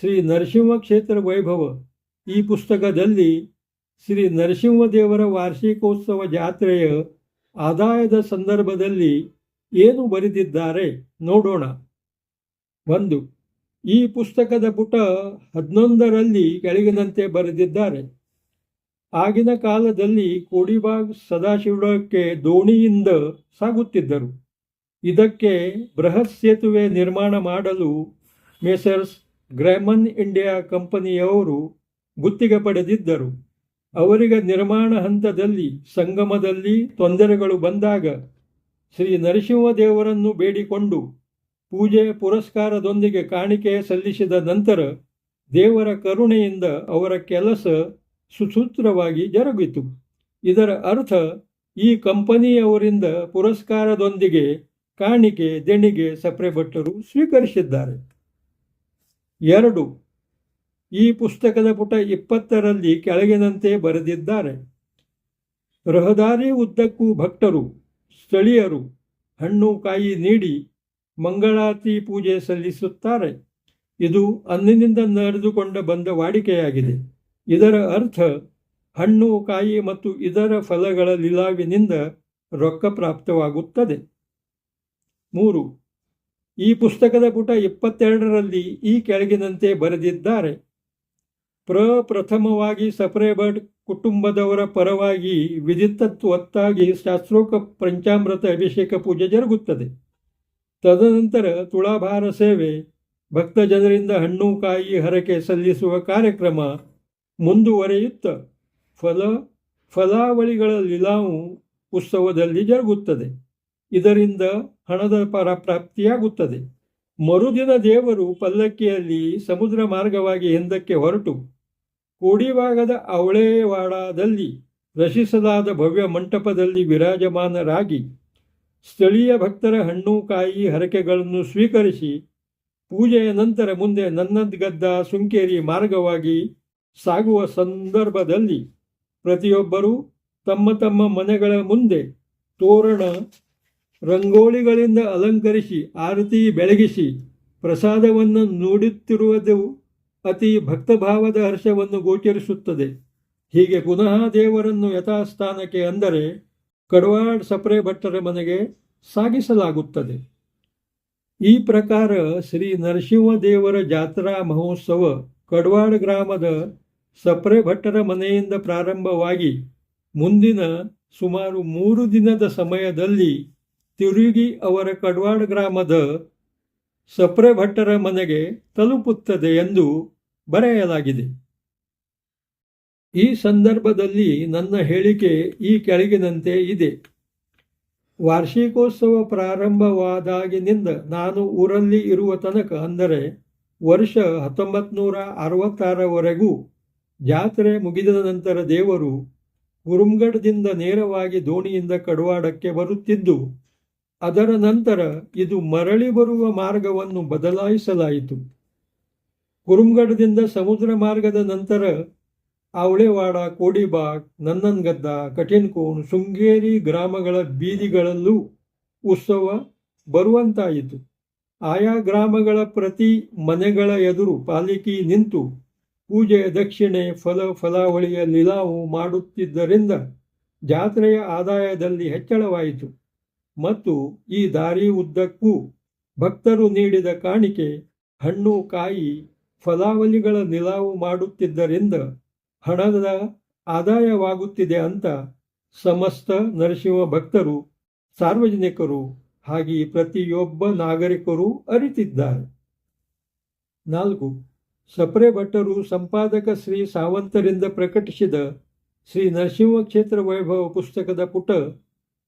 ಶ್ರೀ ನರಸಿಂಹ ಕ್ಷೇತ್ರ ವೈಭವ ಈ ಪುಸ್ತಕದಲ್ಲಿ ಶ್ರೀ ನರಸಿಂಹದೇವರ ವಾರ್ಷಿಕೋತ್ಸವ ಜಾತ್ರೆಯ ಆದಾಯದ ಸಂದರ್ಭದಲ್ಲಿ ಏನು ಬರೆದಿದ್ದಾರೆ ನೋಡೋಣ. 1. ಈ ಪುಸ್ತಕದ ಪುಟ 11ರಲ್ಲಿ ಕೆಳಗಿನಂತೆ ಬರೆದಿದ್ದಾರೆ. ಆಗಿನ ಕಾಲದಲ್ಲಿ ಕೋಡಿಬಾಗ್ ಸದಾಶಿವಕ್ಕೆ ದೋಣಿಯಿಂದ ಸಾಗುತ್ತಿದ್ದರು. ಇದಕ್ಕೆ ಬೃಹತ್ ಸೇತುವೆ ನಿರ್ಮಾಣ ಮಾಡಲು ಮೆಸರ್ಸ್ ಗ್ರಾಮನ್ ಇಂಡಿಯಾ ಕಂಪನಿಯವರು ಗುತ್ತಿಗೆ ಪಡೆದಿದ್ದರು. ಅವರಿಗೆ ನಿರ್ಮಾಣ ಹಂತದಲ್ಲಿ ಸಂಗಮದಲ್ಲಿ ತೊಂದರೆಗಳು ಬಂದಾಗ ಶ್ರೀ ನರಸಿಂಹದೇವರನ್ನು ಬೇಡಿಕೊಂಡು ಪೂಜೆ ಪುರಸ್ಕಾರದೊಂದಿಗೆ ಕಾಣಿಕೆ ಸಲ್ಲಿಸಿದ ನಂತರ ದೇವರ ಕರುಣೆಯಿಂದ ಅವರ ಕೆಲಸ ಸುಸೂತ್ರವಾಗಿ ಜರುಗಿತು. ಇದರ ಅರ್ಥ ಈ ಕಂಪನಿಯವರಿಂದ ಪುರಸ್ಕಾರದೊಂದಿಗೆ ಕಾಣಿಕೆ ದೇಣಿಗೆ ಸಪ್ರೆ ಭಟ್ಟರು ಸ್ವೀಕರಿಸಿದ್ದಾರೆ. 2. ಈ ಪುಸ್ತಕದ ಪುಟ 20ರಲ್ಲಿ ಕೆಳಗಿನಂತೆ ಬರೆದಿದ್ದಾರೆ. ರಹದಾರಿ ಉದ್ದಕ್ಕೂ ಭಕ್ತರು ಸ್ಥಳೀಯರು ಹಣ್ಣು ಕಾಯಿ ನೀಡಿ ಮಂಗಳಾರತಿ ಪೂಜೆ ಸಲ್ಲಿಸುತ್ತಾರೆ. ಇದು ಅಂದಿನಿಂದ ನಡೆದುಕೊಂಡು ಬಂದ ವಾಡಿಕೆಯಾಗಿದೆ. ಇದರ ಅರ್ಥ ಹಣ್ಣು ಕಾಯಿ ಮತ್ತು ಇದರ ಫಲಗಳ ಲೀಲಾವಿನಿಂದ ರೊಕ್ಕ ಪ್ರಾಪ್ತವಾಗುತ್ತದೆ. 3. ಈ ಪುಸ್ತಕದ ಪುಟ 22ರಲ್ಲಿ ಈ ಕೆಳಗಿನಂತೆ ಬರೆದಿದ್ದಾರೆ. ಪ್ರಪ್ರಥಮವಾಗಿ ಸಪ್ರೆ ಭಟ್ ಕುಟುಂಬದವರ ಪರವಾಗಿ ವಿಧಿತತ್ವತ್ತಾಗಿ ಶಾಸ್ತ್ರೋಕ ಪಂಚಾಮೃತ ಅಭಿಷೇಕ ಪೂಜೆ ಜರುಗುತ್ತದೆ. ತದನಂತರ ತುಳಾಭಾರ ಸೇವೆ, ಭಕ್ತ ಜನರಿಂದ ಹಣ್ಣು ಕಾಯಿ ಹರಕೆ ಸಲ್ಲಿಸುವ ಕಾರ್ಯಕ್ರಮ ಮುಂದುವರೆಯುತ್ತ ಫಲಾವಳಿಗಳ ಲೀಲಾವು ಉತ್ಸವದಲ್ಲಿ ಜರುಗುತ್ತದೆ. ಇದರಿಂದ ಹಣದ ಪ್ರಾಪ್ತಿಯಾಗುತ್ತದೆ. ಮರುದಿನ ದೇವರು ಪಲ್ಲಕ್ಕಿಯಲ್ಲಿ ಸಮುದ್ರ ಮಾರ್ಗವಾಗಿ ಹಿಂದಕ್ಕೆ ಹೊರಟು ಕೋಡಿಭಾಗದ ಅವಳೇವಾಡದಲ್ಲಿ ರಚಿಸಲಾದ ಭವ್ಯ ಮಂಟಪದಲ್ಲಿ ವಿರಾಜಮಾನರಾಗಿ ಸ್ಥಳೀಯ ಭಕ್ತರ ಹಣ್ಣು ಕಾಯಿ ಹರಕೆಗಳನ್ನು ಸ್ವೀಕರಿಸಿ ಪೂಜೆಯ ನಂತರ ಮುಂದೆ ನನ್ನದ್ಗದ್ದ ಸುಂಕೇರಿ ಮಾರ್ಗವಾಗಿ ಸಾಗುವ ಸಂದರ್ಭದಲ್ಲಿ ಪ್ರತಿಯೊಬ್ಬರೂ ತಮ್ಮ ತಮ್ಮ ಮನೆಗಳ ಮುಂದೆ ತೋರಣ ರಂಗೋಲಿಗಳಿಂದ ಅಲಂಕರಿಸಿ ಆರತಿ ಬೆಳಗಿಸಿ ಪ್ರಸಾದವನ್ನು ನೋಡುತ್ತಿರುವುದು ಅತಿ ಭಕ್ತಭಾವದ ಹರ್ಷವನ್ನು ಗೋಚರಿಸುತ್ತದೆ. ಹೀಗೆ ಪುನಃ ದೇವರನ್ನು ಯಥಾಸ್ಥಾನಕ್ಕೆ ಅಂದರೆ ಕಡವಾಡ್ ಸಪ್ರೆ ಭಟ್ಟರ ಮನೆಗೆ ಸಾಗಿಸಲಾಗುತ್ತದೆ. ಈ ಪ್ರಕಾರ ಶ್ರೀ ನರಸಿಂಹದೇವರ ಜಾತ್ರಾ ಮಹೋತ್ಸವ ಕಡವಾಡ್ ಗ್ರಾಮದ ಸಪ್ರೆ ಭಟ್ಟರ ಮನೆಯಿಂದ ಪ್ರಾರಂಭವಾಗಿ ಮುಂದಿನ ಸುಮಾರು 3 ದಿನದ ಸಮಯದಲ್ಲಿ ತಿರುಗಿ ಅವರ ಕಡವಾಡ್ ಗ್ರಾಮದ ಸಪ್ರೆ ಭಟ್ಟರ ಮನೆಗೆ ತಲುಪುತ್ತದೆ ಎಂದು ಬರೆಯಲಾಗಿದೆ. ಈ ಸಂದರ್ಭದಲ್ಲಿ ನನ್ನ ಹೇಳಿಕೆ ಈ ಕೆಳಗಿನಂತೆ ಇದೆ. ವಾರ್ಷಿಕೋತ್ಸವ ಪ್ರಾರಂಭವಾದಾಗಿನಿಂದ ನಾನು ಊರಲ್ಲಿ ಇರುವ ತನಕ ಅಂದರೆ ವರ್ಷ 1966ವರೆಗೂ ಜಾತ್ರೆ ಮುಗಿದ ನಂತರ ದೇವರು ಕುರುಮ್ಗಢದಿಂದ ನೇರವಾಗಿ ದೋಣಿಯಿಂದ ಕಡವಾಡಕ್ಕೆ ಬರುತ್ತಿದ್ದು, ಅದರ ನಂತರ ಇದು ಮರಳಿ ಬರುವ ಮಾರ್ಗವನ್ನು ಬದಲಾಯಿಸಲಾಯಿತು. ಕುರುಮ್ಗಢದಿಂದ ಸಮುದ್ರ ಮಾರ್ಗದ ನಂತರ ಅವಳೇವಾಡ, ಕೋಡಿಬಾಗ್, ನನ್ನನ್ಗದ್ದ, ಕಠಿಣ್ಕೋಣ್, ಶೃಂಗೇರಿ ಗ್ರಾಮಗಳ ಬೀದಿಗಳಲ್ಲೂ ಉತ್ಸವ ಬರುವಂತಾಯಿತು. ಆಯಾ ಗ್ರಾಮಗಳ ಪ್ರತಿ ಮನೆಗಳ ಎದುರು ಪಾಲಿಕೆ ನಿಂತು ಪೂಜೆಯ ದಕ್ಷಿಣೆ ಫಲಾವಳಿಯ ಲೀಲಾವು ಮಾಡುತ್ತಿದ್ದರಿಂದ ಜಾತ್ರೆಯ ಆದಾಯದಲ್ಲಿ ಹೆಚ್ಚಳವಾಯಿತು ಮತ್ತು ಈ ದಾರಿ ಉದ್ದಕ್ಕೂ ಭಕ್ತರು ನೀಡಿದ ಕಾಣಿಕೆ ಹಣ್ಣು ಕಾಯಿ ಫಲಾವಳಿಗಳ ಲೀಲಾವು ಮಾಡುತ್ತಿದ್ದರಿಂದ ಹಣದ ಆದಾಯವಾಗುತ್ತಿದೆ ಅಂತ ಸಮಸ್ತ ನರಸಿಂಹ ಭಕ್ತರು, ಸಾರ್ವಜನಿಕರು ಹಾಗೆ ಪ್ರತಿಯೊಬ್ಬ ನಾಗರಿಕರು ಅರಿತಿದ್ದಾರೆ. 4. ಸಪ್ರೆ ಭಟ್ಟರು ಸಂಪಾದಕ ಶ್ರೀ ಸಾವಂತರಿಂದ ಪ್ರಕಟಿಸಿದ ಶ್ರೀ ನರಸಿಂಹ ಕ್ಷೇತ್ರ ವೈಭವ ಪುಸ್ತಕದ ಪುಟ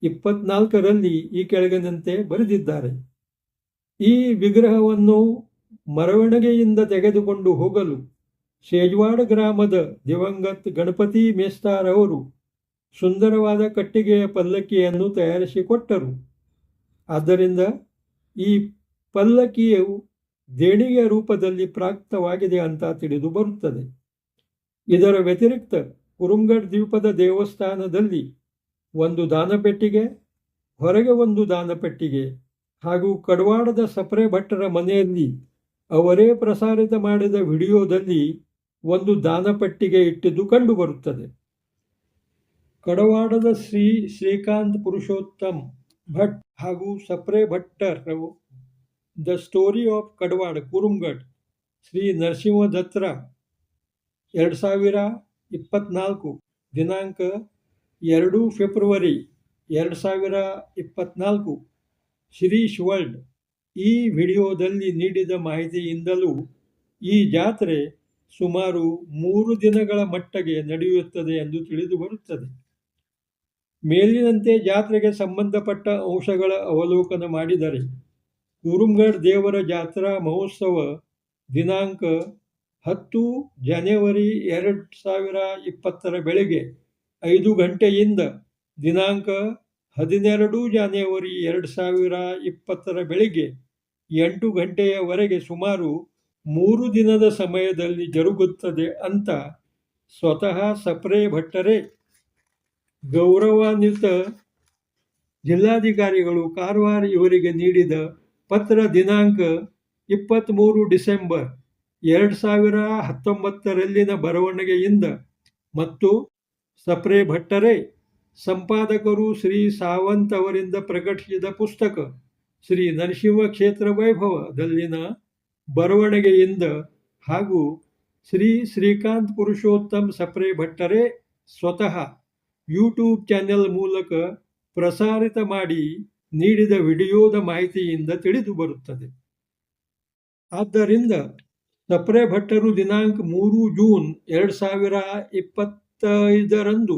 24ರಲ್ಲಿ ಈ ಕೆಳಗಿನಂತೆ ಬರೆದಿದ್ದಾರೆ. ಈ ವಿಗ್ರಹವನ್ನು ಮೆರವಣಿಗೆಯಿಂದ ತೆಗೆದುಕೊಂಡು ಹೋಗಲು ಶೇಜ್ವಾಡ್ ಗ್ರಾಮದ ದಿವಂಗತ್ ಗಣಪತಿ ಮೇಸ್ತಾರ್ ಅವರು ಸುಂದರವಾದ ಕಟ್ಟಿಗೆಯ ಪಲ್ಲಕ್ಕಿಯನ್ನು ತಯಾರಿಸಿಕೊಟ್ಟರು. ಆದ್ದರಿಂದ ಈ ಪಲ್ಲಕ್ಕಿಯು ದೇಣಿಗೆಯ ರೂಪದಲ್ಲಿ ಪ್ರಾಪ್ತವಾಗಿದೆ ಅಂತ ತಿಳಿದು ಬರುತ್ತದೆ. ಇದರ ವ್ಯತಿರಿಕ್ತ ಕುರುಮ್ಗಢ್ ದ್ವೀಪದ ದೇವಸ್ಥಾನದಲ್ಲಿ ಒಂದು ದಾನಪೆಟ್ಟಿಗೆ, ಹೊರಗೆ ಒಂದು ದಾನಪೆಟ್ಟಿಗೆ ಹಾಗೂ ಕಡವಾಡದ ಸಪ್ರೆ ಭಟ್ಟರ ಮನೆಯಲ್ಲಿ ಅವರೇ ಪ್ರಸಾರಿತ ಮಾಡಿದ ವಿಡಿಯೋದಲ್ಲಿ ಒಂದು ದಾನಪೆಟ್ಟಿಗೆ ಇಟ್ಟಿದ್ದು ಕಂಡುಬರುತ್ತದೆ. ಕಡವಾಡದ ಶ್ರೀ ಶ್ರೀಕಾಂತ್ ಪುರುಷೋತ್ತಮ್ ಭಟ್ ಹಾಗೂ Sapre Bhattar the story of Kadavad Kurumgadh Shri Narasimha Datra 2024 ದಿನಾಂಕ 2 ಫೆಬ್ರವರಿ 2024 ಶಿರೀಶ್ ವರ್ಲ್ಡ್ ಈ ವಿಡಿಯೋದಲ್ಲಿ ನೀಡಿದ ಮಾಹಿತಿಯಿಂದಲೂ ಈ ಜಾತ್ರೆ ಸುಮಾರು 3 ದಿನಗಳ ಮಟ್ಟಿಗೆ ನಡೆಯುತ್ತದೆ ಎಂದು ತಿಳಿದು ಬರುತ್ತದೆ. ಮೇಲಿನಂತೆ ಜಾತ್ರೆಗೆ ಸಂಬಂಧಪಟ್ಟ ಅಂಶಗಳ ಅವಲೋಕನ ಮಾಡಿದರೆ ಕುರುಮ್ಗಢ್ ದೇವರ ಜಾತ್ರಾ ಮಹೋತ್ಸವ ದಿನಾಂಕ 10 ಜನವರಿ 2020 ಬೆಳಗ್ಗೆ 5 ಗಂಟೆಯಿಂದ ದಿನಾಂಕ 12 ಜನವರಿ 2020 ಬೆಳಗ್ಗೆ 8 ಗಂಟೆಯವರೆಗೆ ಸುಮಾರು 3 ದಿನದ ಸಮಯದಲ್ಲಿ ಜರುಗುತ್ತದೆ ಅಂತ ಸ್ವತಃ ಸಪ್ರೆ ಭಟ್ಟರೇ ಗೌರವಾನ್ವಿತ ಜಿಲ್ಲಾಧಿಕಾರಿಗಳು ಕಾರವಾರ ಇವರಿಗೆ ನೀಡಿದ ಪತ್ರ ದಿನಾಂಕ 23 ಡಿಸೆಂಬರ್ 2019ರಲ್ಲಿನ ಬರವಣಿಗೆಯಿಂದ ಮತ್ತು ಸಪ್ರೆ ಭಟ್ಟರೇ ಸಂಪಾದಕರು ಶ್ರೀ ಸಾವಂತ್ ಅವರಿಂದ ಪ್ರಕಟಿಸಿದ ಪುಸ್ತಕ ಶ್ರೀ ನರಸಿಂಹ ಕ್ಷೇತ್ರ ವೈಭವದಲ್ಲಿನ ಬರವಣಿಗೆಯಿಂದ ಹಾಗೂ ಶ್ರೀ ಶ್ರೀಕಾಂತ್ ಪುರುಷೋತ್ತಮ್ ಸಪ್ರೆ ಭಟ್ಟರೇ ಸ್ವತಃ ಯೂಟ್ಯೂಬ್ ಚಾನೆಲ್ ಮೂಲಕ ಪ್ರಸಾರಿತ ಮಾಡಿ ನೀಡಿದ ವಿಡಿಯೋದ ಮಾಹಿತಿಯಿಂದ ತಿಳಿದು ಬರುತ್ತದೆ. ಆದ್ದರಿಂದ ಸಪ್ರೆ ಭಟ್ಟರು ದಿನಾಂಕ 3 ಜೂನ್ 2025ರಂದು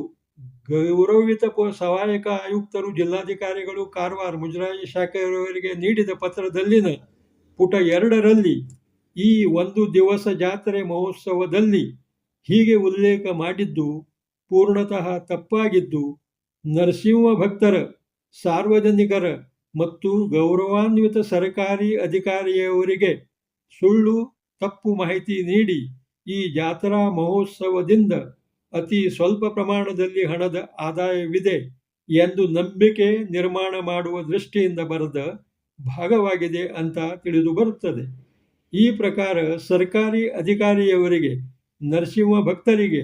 ಗೌರವಿತ ಸಹಾಯಕ ಆಯುಕ್ತರು, ಜಿಲ್ಲಾಧಿಕಾರಿಗಳು, ಕಾರವಾರ ಮುಜರಾಯಿ ಶಾಖೆಯವರಿಗೆ ನೀಡಿದ ಪತ್ರದಲ್ಲಿನ ಪುಟ 2ರಲ್ಲಿ ಈ ಒಂದು ದಿವಸ ಜಾತ್ರೆ ಮಹೋತ್ಸವದಲ್ಲಿ ಹೀಗೆ ಉಲ್ಲೇಖ ಮಾಡಿದ್ದು ಪೂರ್ಣತಃ ತಪ್ಪಾಗಿದ್ದು, ನರಸಿಂಹ ಭಕ್ತರ, ಸಾರ್ವಜನಿಕರ ಮತ್ತು ಗೌರವಾನ್ವಿತ ಸರ್ಕಾರಿ ಅಧಿಕಾರಿಯವರಿಗೆ ಸುಳ್ಳು ತಪ್ಪು ಮಾಹಿತಿ ನೀಡಿ ಈ ಜಾತ್ರಾ ಮಹೋತ್ಸವದಿಂದ ಅತಿ ಸ್ವಲ್ಪ ಪ್ರಮಾಣದಲ್ಲಿ ಹಣದ ಆದಾಯವಿದೆ ಎಂದು ನಂಬಿಕೆ ನಿರ್ಮಾಣ ಮಾಡುವ ದೃಷ್ಟಿಯಿಂದ ಬರೆದ ಭಾಗವಾಗಿದೆ ಅಂತ ತಿಳಿದು ಬರುತ್ತದೆ. ಈ ಪ್ರಕಾರ ಸರ್ಕಾರಿ ಅಧಿಕಾರಿಯವರಿಗೆ, ನರಸಿಂಹ ಭಕ್ತರಿಗೆ,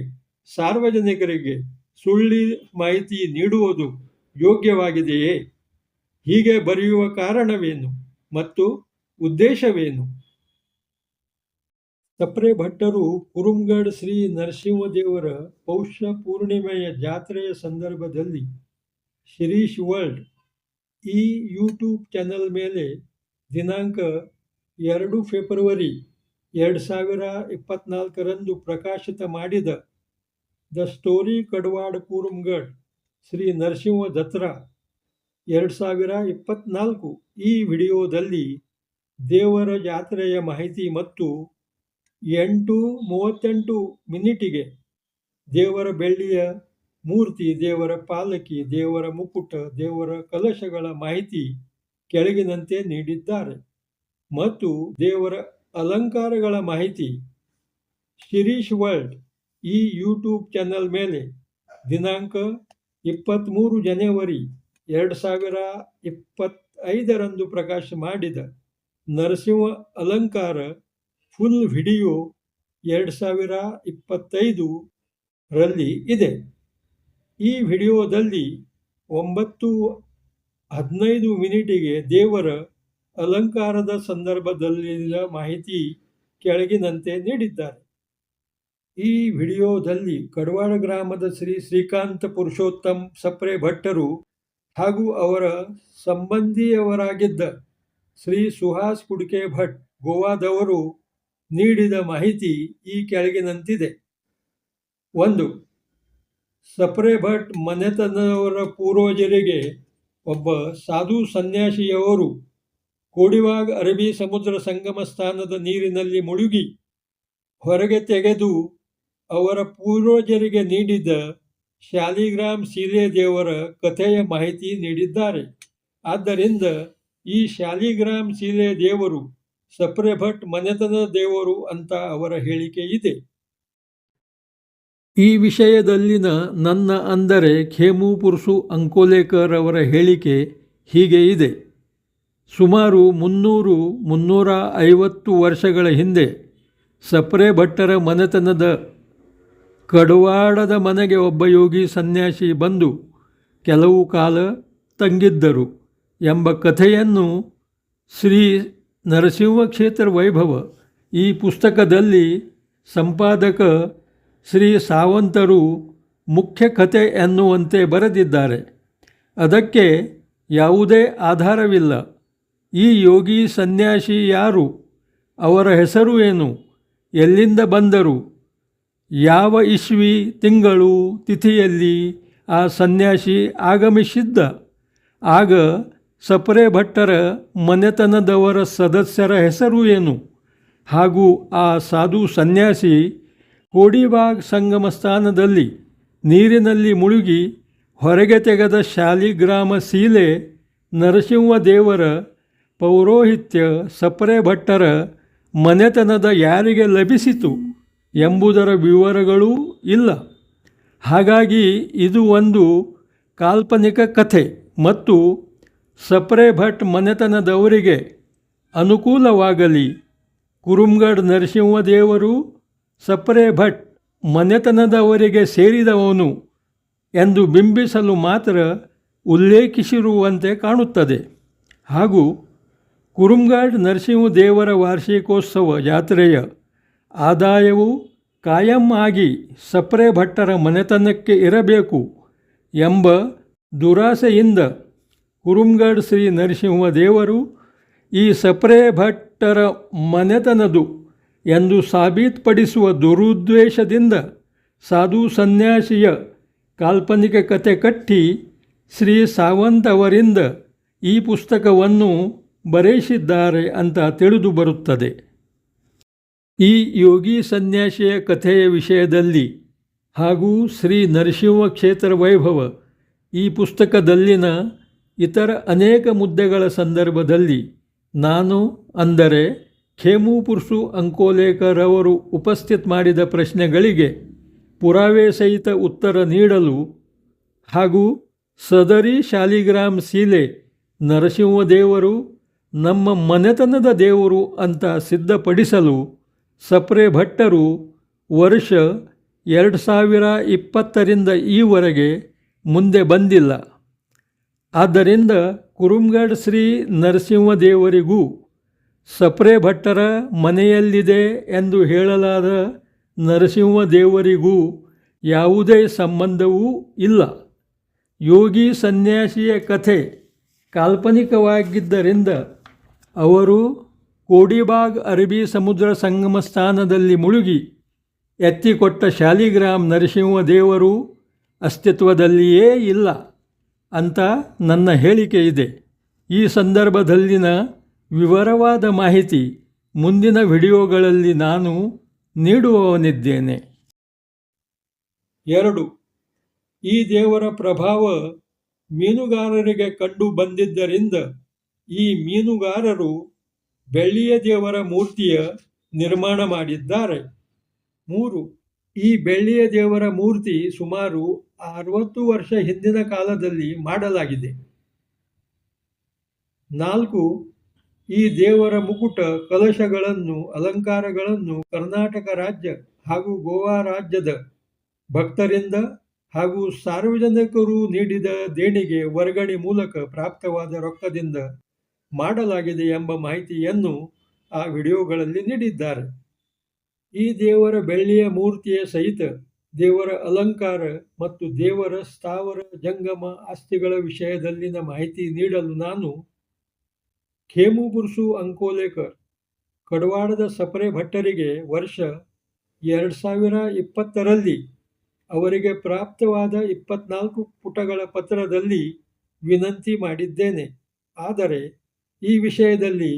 ಸಾರ್ವಜನಿಕರಿಗೆ ಸುಳ್ಳಿ ಮಾಹಿತಿ ನೀಡುವುದು ಯೋಗ್ಯವಾಗಿದೆಯೇ? ಹೀಗೆ ಬರೆಯುವ ಕಾರಣವೇನು ಮತ್ತು ಉದ್ದೇಶವೇನು? ಸಪ್ರೆ ಭಟ್ಟರು ಕುರುಮ್ಗಢ ಶ್ರೀ ನರಸಿಂಹದೇವರ ಪೌಷ ಪೂರ್ಣಿಮೆಯ ಜಾತ್ರೆಯ ಸಂದರ್ಭದಲ್ಲಿ ಶಿರೀಶ್ ವರ್ಲ್ಡ್ ಈ ಯೂಟ್ಯೂಬ್ ಚಾನೆಲ್ ಮೇಲೆ ದಿನಾಂಕ 2 ಫೆಬ್ರವರಿ 2024ರಂದು ಪ್ರಕಾಶಿತ ಮಾಡಿದ ದ ಸ್ಟೋರಿ ಕಡವಾಡ ಕುರುಮ್ಗಢ ಶ್ರೀ ನರಸಿಂಹ ದತ್ರಾ 2024 ಈ ವಿಡಿಯೋದಲ್ಲಿ ದೇವರ ಜಾತ್ರೆಯ ಮಾಹಿತಿ ಮತ್ತು 8:38 ದೇವರ ಬೆಳ್ಳಿಯ ಮೂರ್ತಿ, ದೇವರ ಪಾಲಕಿ, ದೇವರ ಮುಕುಟ, ದೇವರ ಕಲಶಗಳ ಮಾಹಿತಿ ಕೆಳಗಿನಂತೆ ನೀಡಿದ್ದಾರೆ ಮತ್ತು ದೇವರ ಅಲಂಕಾರಗಳ ಮಾಹಿತಿ ಶಿರೀಶ್ ವರ್ಲ್ಡ್ ಈ ಯೂಟ್ಯೂಬ್ ಚಾನೆಲ್ ಮೇಲೆ ದಿನಾಂಕ 23 ಜನವರಿ 2025ರಂದು ಪ್ರಕಾಶ ಮಾಡಿದ ನರಸಿಂಹ ಅಲಂಕಾರ ಫುಲ್ ವಿಡಿಯೋ 2025ರಲ್ಲಿ ಇದೆ. ಈ ವಿಡಿಯೋದಲ್ಲಿ 9:15 ದೇವರ ಅಲಂಕಾರದ ಸಂದರ್ಭದಲ್ಲಿನ ಮಾಹಿತಿ ಕೆಳಗಿನಂತೆ ನೀಡಿದ್ದಾರೆ. ಈ ವಿಡಿಯೋದಲ್ಲಿ ಕಡವಾಡ ಗ್ರಾಮದ ಶ್ರೀ ಶ್ರೀಕಾಂತ ಪುರುಷೋತ್ತಮ್ ಸಪ್ರೆ ಭಟ್ಟರು ಹಾಗೂ ಅವರ ಸಂಬಂಧಿಯವರಾಗಿದ್ದ ಶ್ರೀ ಸುಹಾಸ್ ಕುಡ್ಕೆ ಭಟ್ ಗೋವಾದವರು ನೀಡಿದ ಮಾಹಿತಿ ಈ ಕೆಳಗಿನಂತಿದೆ. 1. ಸಪ್ರೆ ಭಟ್ ಮನೆತನದವರ ಪೂರ್ವಜರಿಗೆ ಒಬ್ಬ ಸಾಧು ಸನ್ಯಾಸಿಯವರು ಕೋಡಿವಾಗ್ ಅರಬ್ಬಿ ಸಮುದ್ರ ಸಂಗಮ ಸ್ಥಾನದ ನೀರಿನಲ್ಲಿ ಮುಳುಗಿ ಹೊರಗೆ ತೆಗೆದು ಅವರ ಪೂರ್ವಜರಿಗೆ ನೀಡಿದ ಶಾಲಿಗ್ರಾಮ್ ಸೀಲೆ ದೇವರ ಕಥೆಯ ಮಾಹಿತಿ ನೀಡಿದ್ದಾರೆ. ಆದ್ದರಿಂದ ಈ ಶಾಲಿಗ್ರಾಮ್ ಸೀಲೆ ದೇವರು ಸಪ್ರೆ ಭಟ್ ಮನೆತನದ ದೇವರು ಅಂತ ಅವರ ಹೇಳಿಕೆ ಇದೆ. ಈ ವಿಷಯದಲ್ಲಿನ ನನ್ನ ಅಂದರೆ ಖೇಮು ಪುರ್ಸು ಅಂಕೋಲೇಕರ್ ಅವರ ಹೇಳಿಕೆ ಹೀಗೆ ಇದೆ. ಸುಮಾರು 300-350 ವರ್ಷಗಳ ಹಿಂದೆ ಸಪ್ರೆ ಭಟ್ಟರ ಮನೆತನದ ಕಡವಾಡದ ಮನೆಗೆ ಒಬ್ಬ ಯೋಗಿ ಸನ್ಯಾಸಿ ಬಂದು ಕೆಲವು ಕಾಲ ತಂಗಿದ್ದರು ಎಂಬ ಕಥೆಯನ್ನು ಶ್ರೀ ನರಸಿಂಹ ಕ್ಷೇತ್ರ ವೈಭವ ಈ ಪುಸ್ತಕದಲ್ಲಿ ಸಂಪಾದಕ ಶ್ರೀ ಸಾವಂತರು ಮುಖ್ಯ ಕಥೆ ಎನ್ನುವಂತೆ ಬರೆದಿದ್ದಾರೆ. ಅದಕ್ಕೆ ಯಾವುದೇ ಆಧಾರವಿಲ್ಲ. ಈ ಯೋಗಿ ಸನ್ಯಾಸಿ ಯಾರು, ಅವರ ಹೆಸರು ಏನು, ಎಲ್ಲಿಂದ ಬಂದರು, ಯಾವ ಇಸ್ವಿ ತಿಂಗಳು ತಿಥಿಯಲ್ಲಿ ಆ ಸನ್ಯಾಸಿ ಆಗಮಿಸಿದ್ದ, ಆಗ ಸಪ್ರೆ ಭಟ್ಟರ ಮನೆತನದವರ ಸದಸ್ಯರ ಹೆಸರು ಏನು, ಹಾಗೂ ಆ ಸಾಧು ಸನ್ಯಾಸಿ ಕೋಡಿವಾಗ್ ಸಂಗಮ ಸ್ಥಾನದಲ್ಲಿ ನೀರಿನಲ್ಲಿ ಮುಳುಗಿ ಹೊರಗೆ ತೆಗೆದ ಶಾಲಿಗ್ರಾಮ ಸೀಲೆ ನರಸಿಂಹ ದೇವರ ಪೌರೋಹಿತ್ಯ ಸಪ್ರೆ ಭಟ್ಟರ ಮನೆತನದ ಯಾರಿಗೆ ಲಭಿಸಿತು ಎಂಬುದರ ವಿವರಗಳೂ ಇಲ್ಲ. ಹಾಗಾಗಿ ಇದು ಒಂದು ಕಾಲ್ಪನಿಕ ಕಥೆ ಮತ್ತು ಸಪ್ರೆ ಭಟ್ ಮನೆತನದವರಿಗೆ ಅನುಕೂಲವಾಗಲಿ, ಕುರುಮ್ಗಢ ನರಸಿಂಹದೇವರು ಸಪ್ರೆ ಭಟ್ ಮನೆತನದವರಿಗೆ ಸೇರಿದವನು ಎಂದು ಬಿಂಬಿಸಲು ಮಾತ್ರ ಉಲ್ಲೇಖಿಸಿರುವಂತೆ ಕಾಣುತ್ತದೆ. ಹಾಗೂ ಕುರುಮ್ಗಢ ನರಸಿಂಹದೇವರ ವಾರ್ಷಿಕೋತ್ಸವ ಜಾತ್ರೆಯ ಆದಾಯವು ಕಾಯಂ ಆಗಿ ಸಪ್ರೆ ಭಟ್ಟರ ಮನೆತನಕ್ಕೆ ಇರಬೇಕು ಎಂಬ ದುರಾಸೆಯಿಂದ ಕುರುಮ್ಗಢ್ ಶ್ರೀ ನರಸಿಂಹದೇವರು ಈ ಸಪ್ರೆ ಭಟ್ಟರ ಮನೆತನದು ಎಂದು ಸಾಬೀತುಪಡಿಸುವ ದುರುದ್ದೇಶದಿಂದ ಸಾಧು ಸನ್ಯಾಸಿಯ ಕಾಲ್ಪನಿಕ ಕತೆ ಕಟ್ಟಿ ಶ್ರೀ ಸಾವಂತ್ ಅವರಿಂದ ಈ ಪುಸ್ತಕವನ್ನು ಬರೆಸಿದ್ದಾರೆ ಅಂತ ತಿಳಿದು ಬರುತ್ತದೆ. ಈ ಯೋಗಿ ಸನ್ಯಾಸಿಯ ಕಥೆಯ ವಿಷಯದಲ್ಲಿ ಹಾಗೂ ಶ್ರೀ ನರಸಿಂಹ ಕ್ಷೇತ್ರ ವೈಭವ ಈ ಪುಸ್ತಕದಲ್ಲಿನ ಇತರ ಅನೇಕ ಮುದ್ದೆಗಳ ಸಂದರ್ಭದಲ್ಲಿ ನಾನು ಅಂದರೆ ಖೇಮುಪುರ್ಸು ಅಂಕೋಲೇಕರ್ ಅವರು ಉಪಸ್ಥಿತ ಮಾಡಿದ ಪ್ರಶ್ನೆಗಳಿಗೆ ಪುರಾವೆ ಸಹಿತ ಉತ್ತರ ನೀಡಲು ಹಾಗೂ ಸದರಿ ಶಾಲಿಗ್ರಾಮ್ ಸೀಲೆ ನರಸಿಂಹದೇವರು ನಮ್ಮ ಮನೆತನದ ದೇವರು ಅಂತ ಸಿದ್ಧಪಡಿಸಲು ಸಪ್ರೆ ಭಟ್ಟರು ವರ್ಷ 2020ರಿಂದ ಈವರೆಗೆ ಮುಂದೆ ಬಂದಿಲ್ಲ. ಆದ್ದರಿಂದ ಕುರುಮ್ಗಢ್ ಶ್ರೀ ನರಸಿಂಹದೇವರಿಗೂ ಸಪ್ರೆ ಭಟ್ಟರ ಮನೆಯಲ್ಲಿದೆ ಎಂದು ಹೇಳಲಾದ ನರಸಿಂಹದೇವರಿಗೂ ಯಾವುದೇ ಸಂಬಂಧವೂ ಇಲ್ಲ. ಯೋಗಿ ಸನ್ಯಾಸಿಯ ಕಥೆ ಕಾಲ್ಪನಿಕವಾಗಿದ್ದರಿಂದ ಅವರು ಕೋಡಿಬಾಗ್ ಅರಬ್ಬಿ ಸಮುದ್ರ ಸಂಗಮ ಸ್ಥಾನದಲ್ಲಿ ಮುಳುಗಿ ಎತ್ತಿಕೊಟ್ಟ ಶಾಲಿಗ್ರಾಮ್ ನರಸಿಂಹದೇವರು ಅಸ್ತಿತ್ವದಲ್ಲಿಯೇ ಇಲ್ಲ ಅಂತ ನನ್ನ ಹೇಳಿಕೆ ಇದೆ. ಈ ಸಂದರ್ಭದಲ್ಲಿನ ವಿವರವಾದ ಮಾಹಿತಿ ಮುಂದಿನ ವಿಡಿಯೋಗಳಲ್ಲಿ ನಾನು ನೀಡುವವನಿದ್ದೇನೆ. 2. ಈ ದೇವರ ಪ್ರಭಾವ ಮೀನುಗಾರರಿಗೆ ಕಂಡು ಬಂದಿದ್ದರಿಂದ ಈ ಮೀನುಗಾರರು ಬೆಳ್ಳಿಯ ದೇವರ ಮೂರ್ತಿಯ ನಿರ್ಮಾಣ ಮಾಡಿದ್ದಾರೆ. 3. ಈ ಬೆಳ್ಳಿಯ ದೇವರ ಮೂರ್ತಿ ಸುಮಾರು 60 ವರ್ಷ ಹಿಂದಿನ ಕಾಲದಲ್ಲಿ ಮಾಡಲಾಗಿದೆ. 4. ಈ ದೇವರ ಮುಕುಟ ಕಲಶಗಳನ್ನು ಅಲಂಕಾರಗಳನ್ನು ಕರ್ನಾಟಕ ರಾಜ್ಯ ಹಾಗೂ ಗೋವಾ ರಾಜ್ಯದ ಭಕ್ತರಿಂದ ಹಾಗೂ ಸಾರ್ವಜನಿಕರು ನೀಡಿದ ದೇಣಿಗೆ ವರ್ಗಣೆ ಮೂಲಕ ಪ್ರಾಪ್ತವಾದ ರೊಕ್ಕದಿಂದ ಮಾಡಲಾಗಿದೆ ಎಂಬ ಮಾಹಿತಿಯನ್ನು ಆ ವಿಡಿಯೋಗಳಲ್ಲಿ ನೀಡಿದ್ದಾರೆ. ಈ ದೇವರ ಬೆಳ್ಳಿಯ ಮೂರ್ತಿಯ ಸಹಿತ ದೇವರ ಅಲಂಕಾರ ಮತ್ತು ದೇವರ ಸ್ಥಾವರ ಜಂಗಮ ಆಸ್ತಿಗಳ ವಿಷಯದಲ್ಲಿನ ಮಾಹಿತಿ ನೀಡಲು ನಾನು ಖೇಮುಪುರ್ಸು ಅಂಕೋಲೇಕರ್ ಕಡವಾಡದ ಸಪ್ರೆ ಭಟ್ಟರಿಗೆ ವರ್ಷ 2020ರಲ್ಲಿ ಅವರಿಗೆ ಪ್ರಾಪ್ತವಾದ 24 ಪುಟಗಳ ಪತ್ರದಲ್ಲಿ ವಿನಂತಿ ಮಾಡಿದ್ದೇನೆ. ಆದರೆ ಈ ವಿಷಯದಲ್ಲಿ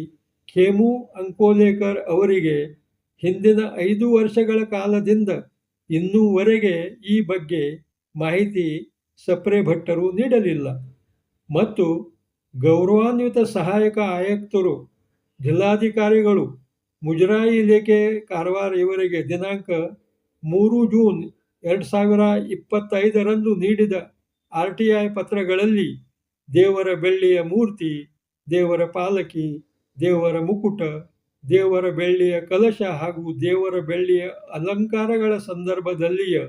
ಖೇಮು ಅಂಕೋಲೇಕರ್ ಅವರಿಗೆ ಹಿಂದಿನ 5 ವರ್ಷಗಳ ಕಾಲದಿಂದ ಇನ್ನೂವರೆಗೆ ಈ ಬಗ್ಗೆ ಮಾಹಿತಿ ಸಪ್ರೆ ಭಟ್ಟರು ನೀಡಲಿಲ್ಲ ಮತ್ತು ಗೌರವಾನ್ವಿತ ಸಹಾಯಕ ಆಯುಕ್ತರು ಜಿಲ್ಲಾಧಿಕಾರಿಗಳು ಮುಜರಾಯಿ ಇಲಾಖೆ ಕಾರವಾರ ಇವರಿಗೆ ದಿನಾಂಕ 3 ಜೂನ್ 2025ರಂದು ನೀಡಿದ RTI ಪತ್ರಗಳಲ್ಲಿ ದೇವರ ಬೆಳ್ಳಿಯ ಮೂರ್ತಿ, ದೇವರ ಪಾಲಕಿ, ದೇವರ ಮುಕುಟ, ದೇವರ ಬೆಳ್ಳಿಯ ಕಲಶ ಹಾಗೂ ದೇವರ ಬೆಳ್ಳಿಯ ಅಲಂಕಾರಗಳ ಸಂದರ್ಭದಲ್ಲಿಯ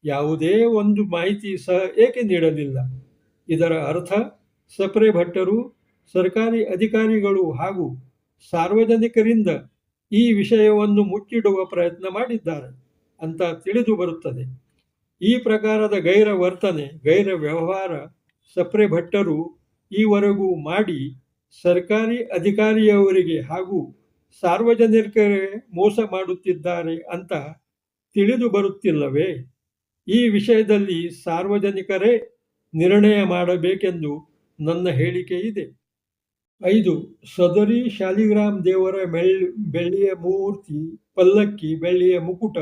ಯಾವುದೇ ಒಂದು ಮಾಹಿತಿ ಸಹ ಏಕೆ ನೀಡಲಿಲ್ಲ? ಇದರ ಅರ್ಥ ಸಪ್ರೆ ಭಟ್ಟರು ಸರ್ಕಾರಿ ಅಧಿಕಾರಿಗಳು ಹಾಗೂ ಸಾರ್ವಜನಿಕರಿಂದ ಈ ವಿಷಯವನ್ನು ಮುಚ್ಚಿಡುವ ಪ್ರಯತ್ನ ಮಾಡಿದ್ದಾರೆ ಅಂತ ತಿಳಿದು ಬರುತ್ತದೆ. ಈ ಪ್ರಕಾರದ ಗೈರ ವರ್ತನೆ, ಗೈರ ವ್ಯವಹಾರ ಸಪ್ರೆ ಭಟ್ಟರು ಈವರೆಗೂ ಮಾಡಿ ಸರ್ಕಾರಿ ಅಧಿಕಾರಿಯವರಿಗೆ ಹಾಗೂ ಸಾರ್ವಜನಿಕರಿಗೆ ಮೋಸ ಮಾಡುತ್ತಿದ್ದಾರೆ ಅಂತ ತಿಳಿದು ಬರುತ್ತಿಲ್ಲವೇ? ಈ ವಿಷಯದಲ್ಲಿ ಸಾರ್ವಜನಿಕರೇ ನಿರ್ಣಯ ಮಾಡಬೇಕೆಂದು ನನ್ನ ಹೇಳಿಕೆ ಇದೆ. 5. ಸದರಿ ಶಾಲಿಗ್ರಾಮ್ ದೇವರ ಬೆಳ್ಳಿಯ ಮೂರ್ತಿ, ಪಲ್ಲಕ್ಕಿ, ಬೆಳ್ಳಿಯ ಮುಕುಟ,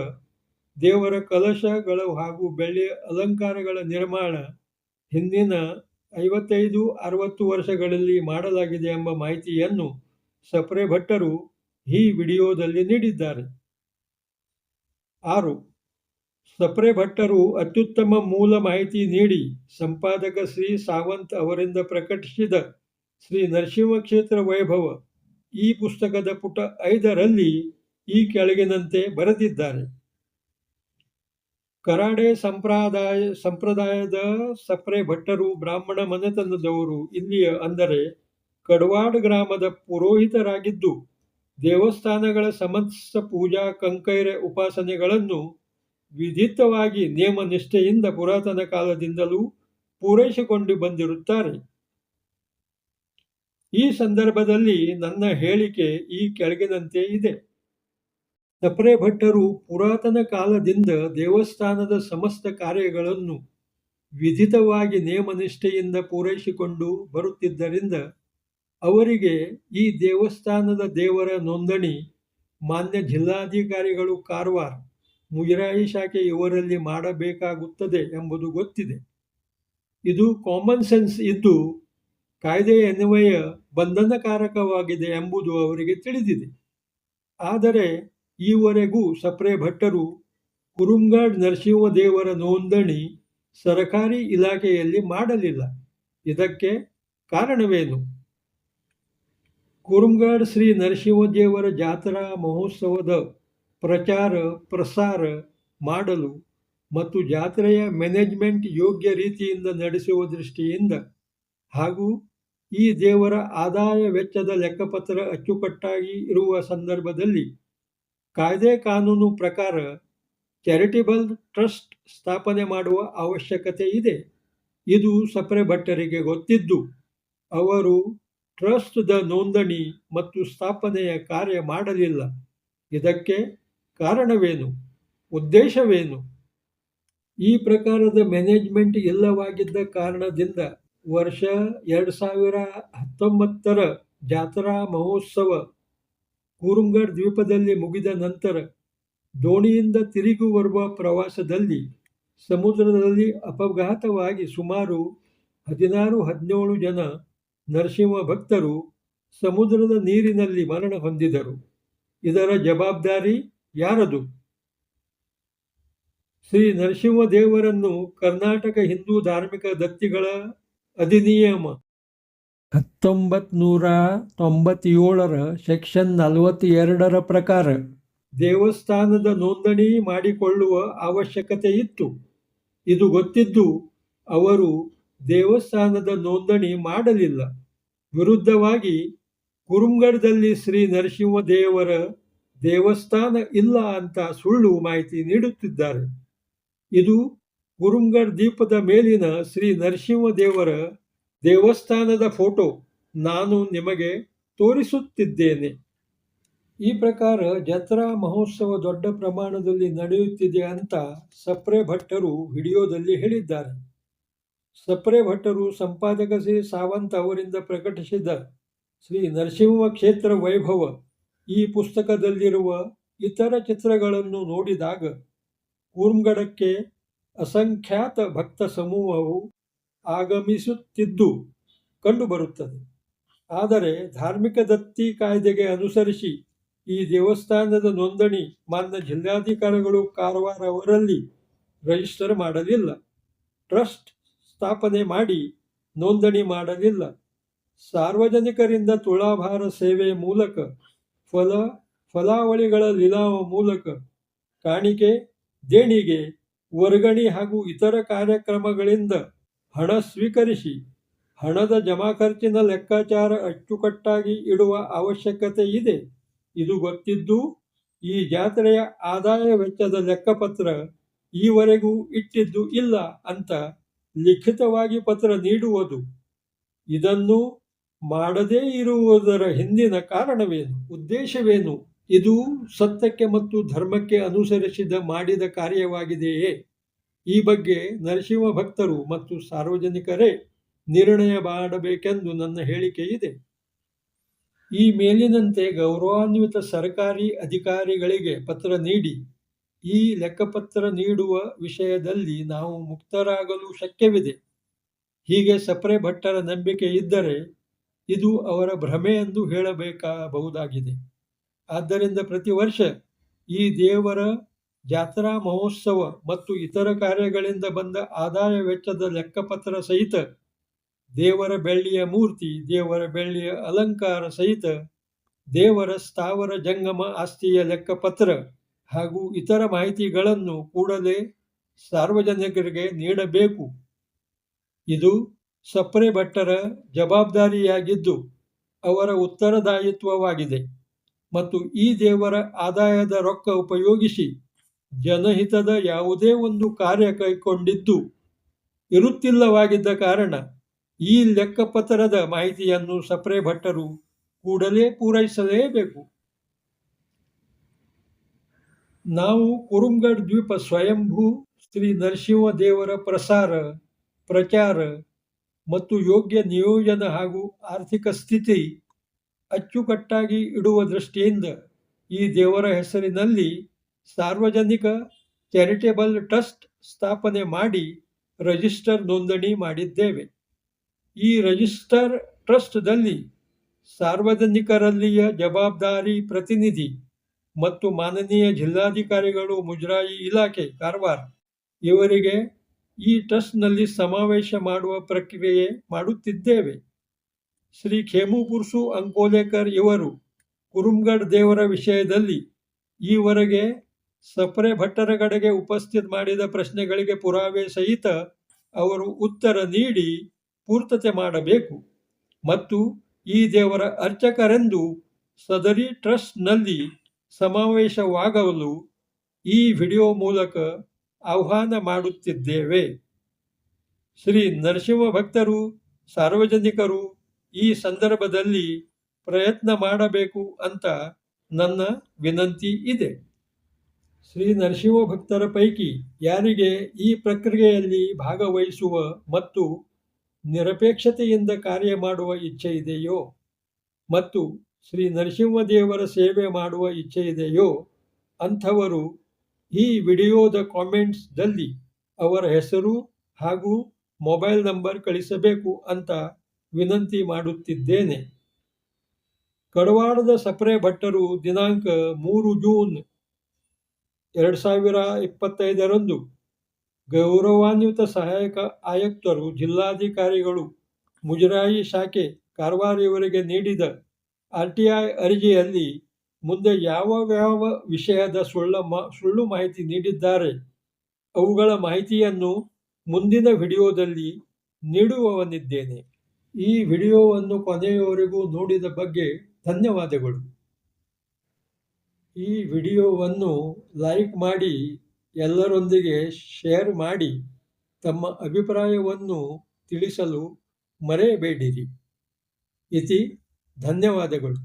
ದೇವರ ಕಲಶಗಳು ಹಾಗೂ ಬೆಳ್ಳಿಯ ಅಲಂಕಾರಗಳ ನಿರ್ಮಾಣ ಹಿಂದಿನ 55-60 ವರ್ಷಗಳಲ್ಲಿ ಮಾಡಲಾಗಿದೆ ಎಂಬ ಮಾಹಿತಿಯನ್ನು ಸಪ್ರೆ ಭಟ್ಟರು ಈ ವಿಡಿಯೋದಲ್ಲಿ ನೀಡಿದ್ದಾರೆ. 6. ಸಪ್ರೆ ಭಟ್ಟರು ಅತ್ಯುತ್ತಮ ಮೂಲ ಮಾಹಿತಿ ನೀಡಿ ಸಂಪಾದಕ ಶ್ರೀ ಸಾವಂತ್ ಅವರಿಂದ ಪ್ರಕಟಿಸಿದ ಶ್ರೀ ನರಸಿಂಹ ಕ್ಷೇತ್ರ ವೈಭವ ಈ ಪುಸ್ತಕದ ಪುಟ 5ರಲ್ಲಿ ಈ ಕೆಳಗಿನಂತೆ ಬರೆದಿದ್ದಾರೆ. ಕರಾಡೆ ಸಂಪ್ರದಾಯದ ಸಪ್ರೆ ಭಟ್ಟರು ಬ್ರಾಹ್ಮಣ ಮನೆತನದವರು. ಇಲ್ಲಿಯ ಅಂದರೆ ಕಡವಾಡ್ ಗ್ರಾಮದ ಪುರೋಹಿತರಾಗಿದ್ದು ದೇವಸ್ಥಾನಗಳ ಸಮಸ್ತ ಪೂಜಾ ಕೈಂಕರ್ಯ ಉಪಾಸನೆಗಳನ್ನು ವಿಧಿತವಾಗಿ ನೇಮ ನಿಷ್ಠೆಯಿಂದ ಪುರಾತನ ಕಾಲದಿಂದಲೂ ಪೂರೈಸಿಕೊಂಡು ಬಂದಿರುತ್ತಾರೆ. ಈ ಸಂದರ್ಭದಲ್ಲಿ ನನ್ನ ಹೇಳಿಕೆ ಈ ಕೆಳಗಿನಂತೆ ಇದೆ. ಸಪ್ರೆ ಭಟ್ಟರು ಪುರಾತನ ಕಾಲದಿಂದ ದೇವಸ್ಥಾನದ ಸಮಸ್ತ ಕಾರ್ಯಗಳನ್ನು ವಿಧಿತವಾಗಿ ನೇಮನಿಷ್ಠೆಯಿಂದ ಪೂರೈಸಿಕೊಂಡು ಬರುತ್ತಿದ್ದರಿಂದ ಅವರಿಗೆ ಈ ದೇವಸ್ಥಾನದ ದೇವರ ನೋಂದಣಿ ಮಾನ್ಯ ಜಿಲ್ಲಾಧಿಕಾರಿಗಳು ಕಾರವಾರ ಮುಜರಾಯಿ ಶಾಖೆ ಇವರಲ್ಲಿ ಮಾಡಬೇಕಾಗುತ್ತದೆ ಎಂಬುದು ಗೊತ್ತಿದೆ. ಇದು ಕಾಮನ್ ಸೆನ್ಸ್ ಇದ್ದು ಕಾಯ್ದೆಯ ಅನ್ವಯ ಬಂಧನಕಾರಕವಾಗಿದೆ ಎಂಬುದು ಅವರಿಗೆ ತಿಳಿದಿದೆ. ಆದರೆ ಈವರೆಗೂ ಸಪ್ರೆ ಭಟ್ಟರು ಕುರುಮ್ಗಢ ನರಸಿಂಹದೇವರ ನೋಂದಣಿ ಸರಕಾರಿ ಇಲಾಖೆಯಲ್ಲಿ ಮಾಡಲಿಲ್ಲ. ಇದಕ್ಕೆ ಕಾರಣವೇನು? ಕುರುಮ್ಗಢ ಶ್ರೀ ನರಸಿಂಹದೇವರ ಜಾತ್ರಾ ಮಹೋತ್ಸವದ ಪ್ರಚಾರ ಪ್ರಸಾರ ಮಾಡಲು ಮತ್ತು ಜಾತ್ರೆಯ ಮ್ಯಾನೇಜ್ಮೆಂಟ್ ಯೋಗ್ಯ ರೀತಿಯಿಂದ ನಡೆಸುವ ದೃಷ್ಟಿಯಿಂದ ಹಾಗೂ ಈ ದೇವರ ಆದಾಯ ವೆಚ್ಚದ ಲೆಕ್ಕಪತ್ರ ಅಚ್ಚುಕಟ್ಟಾಗಿ ಇರುವ ಸಂದರ್ಭದಲ್ಲಿ ಕಾಯ್ದೆ ಕಾನೂನು ಪ್ರಕಾರ ಚಾರಿಟೇಬಲ್ ಟ್ರಸ್ಟ್ ಸ್ಥಾಪನೆ ಮಾಡುವ ಅವಶ್ಯಕತೆ ಇದೆ. ಇದು ಸಪ್ರೆ ಭಟ್ಟರಿಗೆ ಗೊತ್ತಿದ್ದು ಅವರು ಟ್ರಸ್ಟ್ದ ನೋಂದಣಿ ಮತ್ತು ಸ್ಥಾಪನೆಯ ಕಾರ್ಯ ಮಾಡಲಿಲ್ಲ. ಇದಕ್ಕೆ ಕಾರಣವೇನು? ಉದ್ದೇಶವೇನು? ಈ ಪ್ರಕಾರದ ಮ್ಯಾನೇಜ್ಮೆಂಟ್ ಇಲ್ಲವಾಗಿದ್ದ ಕಾರಣದಿಂದ ವರ್ಷ 2019ರ ಜಾತ್ರಾ ಮಹೋತ್ಸವ ಕುರುಮ್ಗಢ ದ್ವೀಪದಲ್ಲಿ ಮುಗಿದ ನಂತರ ದೋಣಿಯಿಂದ ತಿರುಗಿ ಬರುವ ಪ್ರವಾಸದಲ್ಲಿ ಸಮುದ್ರದಲ್ಲಿ ಅಪಘಾತವಾಗಿ ಸುಮಾರು 16-17 ಜನ ನರಸಿಂಹ ಭಕ್ತರು ಸಮುದ್ರದ ನೀರಿನಲ್ಲಿ ಮರಣ ಹೊಂದಿದರು. ಇದರ ಜವಾಬ್ದಾರಿ ಯಾರದು? ಶ್ರೀ ನರಸಿಂಹದೇವರನ್ನು ಕರ್ನಾಟಕ ಹಿಂದೂ ಧಾರ್ಮಿಕ ದತ್ತಿಗಳ ಅಧಿನಿಯಮ 1997ರ ಸೆಕ್ಷನ್ 42ರ ಪ್ರಕಾರ ದೇವಸ್ಥಾನದ ನೋಂದಣಿ ಮಾಡಿಕೊಳ್ಳುವ ಅವಶ್ಯಕತೆ ಇತ್ತು. ಇದು ಗೊತ್ತಿದ್ದು ಅವರು ದೇವಸ್ಥಾನದ ನೋಂದಣಿ ಮಾಡಲಿಲ್ಲ. ವಿರುದ್ಧವಾಗಿ ಕುರುಮ್ಗಢದಲ್ಲಿ ಶ್ರೀ ನರಸಿಂಹದೇವರ ದೇವಸ್ಥಾನ ಇಲ್ಲ ಅಂತ ಸುಳ್ಳು ಮಾಹಿತಿ ನೀಡುತ್ತಿದ್ದಾರೆ. ಇದು ಕುರುಮ್ಗಢ ದ್ವೀಪದ ಮೇಲಿನ ಶ್ರೀ ನರಸಿಂಹದೇವರ ದೇವಸ್ಥಾನದ ಫೋಟೋ ನಾನು ನಿಮಗೆ ತೋರಿಸುತ್ತಿದ್ದೇನೆ. ಈ ಪ್ರಕಾರ ಜಾತ್ರಾ ಮಹೋತ್ಸವ ದೊಡ್ಡ ಪ್ರಮಾಣದಲ್ಲಿ ನಡೆಯುತ್ತಿದೆ ಅಂತ ಸಪ್ರೆ ಭಟ್ಟರು ವಿಡಿಯೋದಲ್ಲಿ ಹೇಳಿದ್ದಾರೆ. ಸಪ್ರೆ ಭಟ್ಟರು ಸಂಪಾದಕ ಶ್ರೀ ಸಾವಂತ್ ಅವರಿಂದ ಪ್ರಕಟಿಸಿದ ಶ್ರೀ ನರಸಿಂಹ ಕ್ಷೇತ್ರ ವೈಭವ ಈ ಪುಸ್ತಕದಲ್ಲಿರುವ ಇತರ ಚಿತ್ರಗಳನ್ನು ನೋಡಿದಾಗ ಕುರುಮ್ಗಢಕ್ಕೆ ಅಸಂಖ್ಯಾತ ಭಕ್ತ ಸಮೂಹವು ಆಗಮಿಸುತ್ತಿದ್ದು ಕಂಡುಬರುತ್ತದೆ. ಆದರೆ ಧಾರ್ಮಿಕ ದತ್ತಿ ಕಾಯ್ದೆಗೆ ಅನುಸರಿಸಿ ಈ ದೇವಸ್ಥಾನದ ನೋಂದಣಿ ಮಾನ್ಯ ಜಿಲ್ಲಾಧಿಕಾರಿಗಳು ಕಾರವಾರ ಅವರಲ್ಲಿ ರಿಜಿಸ್ಟರ್ ಮಾಡಲಿಲ್ಲ. ಟ್ರಸ್ಟ್ ಸ್ಥಾಪನೆ ಮಾಡಿ ನೋಂದಣಿ ಮಾಡಲಿಲ್ಲ. ಸಾರ್ವಜನಿಕರಿಂದ ತುಲಾಭಾರ ಸೇವೆ ಮೂಲಕ ಫಲಾವಳಿಗಳ ಲಿಲಾವ ಮೂಲಕ ಕಾಣಿಕೆ, ದೇಣಿಗೆ, ವರ್ಗಣಿ ಹಾಗೂ ಇತರ ಕಾರ್ಯಕ್ರಮಗಳಿಂದ ಹಣ ಸ್ವೀಕರಿಸಿ ಹಣದ ಜಮಾ ಖರ್ಚಿನ ಲೆಕ್ಕಾಚಾರ ಅಚ್ಚುಕಟ್ಟಾಗಿ ಇಡುವ ಅವಶ್ಯಕತೆ ಇದೆ. ಇದು ಗೊತ್ತಿದ್ದು ಈ ಜಾತ್ರೆಯ ಆದಾಯ ವೆಚ್ಚದ ಲೆಕ್ಕಪತ್ರ ಈವರೆಗೂ ಇಟ್ಟಿದ್ದು ಇಲ್ಲ ಅಂತ ಲಿಖಿತವಾಗಿ ಪತ್ರ ನೀಡುವುದು. ಇದನ್ನು ಮಾಡದೇ ಇರುವುದರ ಹಿಂದಿನ ಕಾರಣವೇನು? ಉದ್ದೇಶವೇನು? ಇದು ಸತ್ಯಕ್ಕೆ ಮತ್ತು ಧರ್ಮಕ್ಕೆ ಅನುಸರಿಸಿದ ಮಾಡಿದ ಕಾರ್ಯವಾಗಿದೆಯೇ? ಈ ಬಗ್ಗೆ ನರಸಿಂಹ ಭಕ್ತರು ಮತ್ತು ಸಾರ್ವಜನಿಕರೇ ನಿರ್ಣಯ ಮಾಡಬೇಕೆಂದು ನನ್ನ ಹೇಳಿಕೆ ಇದೆ. ಈ ಮೇಲಿನಂತೆ ಗೌರವಾನ್ವಿತ ಸರ್ಕಾರಿ ಅಧಿಕಾರಿಗಳಿಗೆ ಪತ್ರ ನೀಡಿ ಈ ಲೆಕ್ಕಪತ್ರ ನೀಡುವ ವಿಷಯದಲ್ಲಿ ನಾವು ಮುಕ್ತರಾಗಲು ಶಕ್ಯವಿದೆ. ಹೀಗೆ ಸಪ್ರೆ ಭಟ್ಟರ ನಂಬಿಕೆ ಇದ್ದರೆ ಇದು ಅವರ ಭ್ರಮೆ ಎಂದು ಹೇಳಬೇಕಾಗಬಹುದಾಗಿದೆ. ಆದ್ದರಿಂದ ಪ್ರತಿ ವರ್ಷ ಈ ದೇವರ ಜಾತ್ರಾ ಮಹೋತ್ಸವ ಮತ್ತು ಇತರ ಕಾರ್ಯಗಳಿಂದ ಬಂದ ಆದಾಯ ವೆಚ್ಚದ ಲೆಕ್ಕಪತ್ರ ಸಹಿತ ದೇವರ ಬೆಳ್ಳಿಯ ಮೂರ್ತಿ, ದೇವರ ಬೆಳ್ಳಿಯ ಅಲಂಕಾರ ಸಹಿತ ದೇವರ ಸ್ಥಾವರ ಜಂಗಮ ಆಸ್ತಿಯ ಲೆಕ್ಕಪತ್ರ ಹಾಗೂ ಇತರ ಮಾಹಿತಿಗಳನ್ನು ಕೂಡಲೇ ಸಾರ್ವಜನಿಕರಿಗೆ ನೀಡಬೇಕು. ಇದು ಸಪ್ರೆ ಭಟ್ಟರ ಜವಾಬ್ದಾರಿಯಾಗಿದ್ದು ಅವರ ಉತ್ತರದಾಯಿತ್ವವಾಗಿದೆ. ಮತ್ತು ಈ ದೇವರ ಆದಾಯದ ರೊಕ್ಕ ಉಪಯೋಗಿಸಿ ಜನಹಿತದ ಯಾವುದೇ ಒಂದು ಕಾರ್ಯ ಕೈಗೊಂಡಿದ್ದು ಇರುತ್ತಿಲ್ಲವಾಗಿದ್ದ ಕಾರಣ ಈ ಲೆಕ್ಕಪತ್ರದ ಮಾಹಿತಿಯನ್ನು ಸಪ್ರೆ ಭಟ್ಟರು ಕೂಡಲೇ ಪೂರೈಸಲೇಬೇಕು. ನಾವು ಕುರುಂಗಡ್ ದ್ವೀಪ ಸ್ವಯಂಭೂ ಶ್ರೀ ನರಸಿಂಹ ದೇವರ ಪ್ರಚಾರ ಮತ್ತು ಯೋಗ್ಯ ನಿಯೋಜನ ಹಾಗೂ ಆರ್ಥಿಕ ಸ್ಥಿತಿ ಅಚ್ಚುಕಟ್ಟಾಗಿ ಇಡುವ ದೃಷ್ಟಿಯಿಂದ ಈ ದೇವರ ಹೆಸರಿನಲ್ಲಿ ಸಾರ್ವಜನಿಕ ಚಾರಿಟೇಬಲ್ ಟ್ರಸ್ಟ್ ಸ್ಥಾಪನೆ ಮಾಡಿ ರಿಜಿಸ್ಟರ್ ನೋಂದಣಿ ಮಾಡಿದ್ದೇವೆ. ಈ ರಿಜಿಸ್ಟರ್ ಟ್ರಸ್ಟ್ದಲ್ಲಿ ಸಾರ್ವಜನಿಕರಲ್ಲಿಯ ಜವಾಬ್ದಾರಿ ಪ್ರತಿನಿಧಿ ಮತ್ತು ಮಾನನೀಯ ಜಿಲ್ಲಾಧಿಕಾರಿಗಳು, ಮುಜರಾಯಿ ಇಲಾಖೆ ಕಾರವಾರ ಇವರಿಗೆ ಈ ಟ್ರಸ್ಟ್ನಲ್ಲಿ ಸಮಾವೇಶ ಮಾಡುವ ಪ್ರಕ್ರಿಯೆ ಮಾಡುತ್ತಿದ್ದೇವೆ. ಶ್ರೀ ಖೇಮು ಪುರ್ಸು ಅಂಕೋಲೇಕರ್ ಇವರು ಕುರುಂಗಡ್ ದೇವರ ವಿಷಯದಲ್ಲಿ ಈವರೆಗೆ ಸಪ್ರೆ ಭಟ್ಟರ ಕಡೆಗೆ ಉಪಸ್ಥಿತ ಮಾಡಿದ ಪ್ರಶ್ನೆಗಳಿಗೆ ಪುರಾವೆ ಸಹಿತ ಅವರು ಉತ್ತರ ನೀಡಿ ಪೂರ್ತತೆ ಮಾಡಬೇಕು ಮತ್ತು ಈ ದೇವರ ಅರ್ಚಕರೆಂದು ಸದರಿ ಟ್ರಸ್ಟ್ನಲ್ಲಿ ಸಮಾವೇಶವಾಗಲು ಈ ವಿಡಿಯೋ ಮೂಲಕ ಆಹ್ವಾನ ಮಾಡುತ್ತಿದ್ದೇವೆ. ಶ್ರೀ ನರಸಿಂಹ ಭಕ್ತರು ಸಾರ್ವಜನಿಕರು ಈ ಸಂದರ್ಭದಲ್ಲಿ ಪ್ರಯತ್ನ ಮಾಡಬೇಕು ಅಂತ ನನ್ನ ವಿನಂತಿ ಇದೆ. ಶ್ರೀ ನರಸಿಂಹ ಭಕ್ತರ ಪೈಕಿ ಯಾರಿಗೆ ಈ ಪ್ರಕ್ರಿಯೆಯಲ್ಲಿ ಭಾಗವಹಿಸುವ ಮತ್ತು ನಿರಪೇಕ್ಷತೆಯಿಂದ ಕಾರ್ಯ ಮಾಡುವ ಇಚ್ಛೆ ಇದೆಯೋ ಮತ್ತು ಶ್ರೀ ನರಸಿಂಹ ದೇವರ ಸೇವೆ ಮಾಡುವ ಇಚ್ಛೆ ಇದೆಯೋ ಅಂಥವರು ಈ ವಿಡಿಯೋದ ಕಾಮೆಂಟ್ಸ್ದಲ್ಲಿ ಅವರ ಹೆಸರು ಹಾಗೂ ಮೊಬೈಲ್ ನಂಬರ್ ಕಳಿಸಬೇಕು ಅಂತ ವಿನಂತಿ ಮಾಡುತ್ತಿದ್ದೇನೆ. ಕಡವಾಡದ ಸಪ್ರೆ ಭಟ್ಟರು ದಿನಾಂಕ 3 ಜೂನ್ 2025 ಗೌರವಾನ್ವಿತ ಸಹಾಯಕ ಆಯುಕ್ತರು, ಜಿಲ್ಲಾಧಿಕಾರಿಗಳು, ಮುಜರಾಯಿ ಶಾಖೆ ಕಾರವಾರ ಇವರಿಗೆ ನೀಡಿದ RTI ಅರ್ಜಿಯಲ್ಲಿ ಮುಂದೆ ಯಾವ ವಿಷಯದ ಸುಳ್ಳು ಮಾಹಿತಿ ನೀಡಿದ್ದಾರೆ ಅವುಗಳ ಮಾಹಿತಿಯನ್ನು ಮುಂದಿನ ವಿಡಿಯೋದಲ್ಲಿ ನೀಡುವವನಿದ್ದೇನೆ. ಈ ವಿಡಿಯೋವನ್ನು ಕೊನೆಯವರೆಗೂ ನೋಡಿದ ಬಗ್ಗೆ ಧನ್ಯವಾದಗಳು. ಈ ವಿಡಿಯೋವನ್ನು ಲೈಕ್ ಮಾಡಿ, ಎಲ್ಲರೊಂದಿಗೆ ಶೇರ್ ಮಾಡಿ, ತಮ್ಮ ಅಭಿಪ್ರಾಯವನ್ನು ತಿಳಿಸಲು ಮರೆಯಬೇಡಿರಿ. ಇತಿ ಧನ್ಯವಾದಗಳು.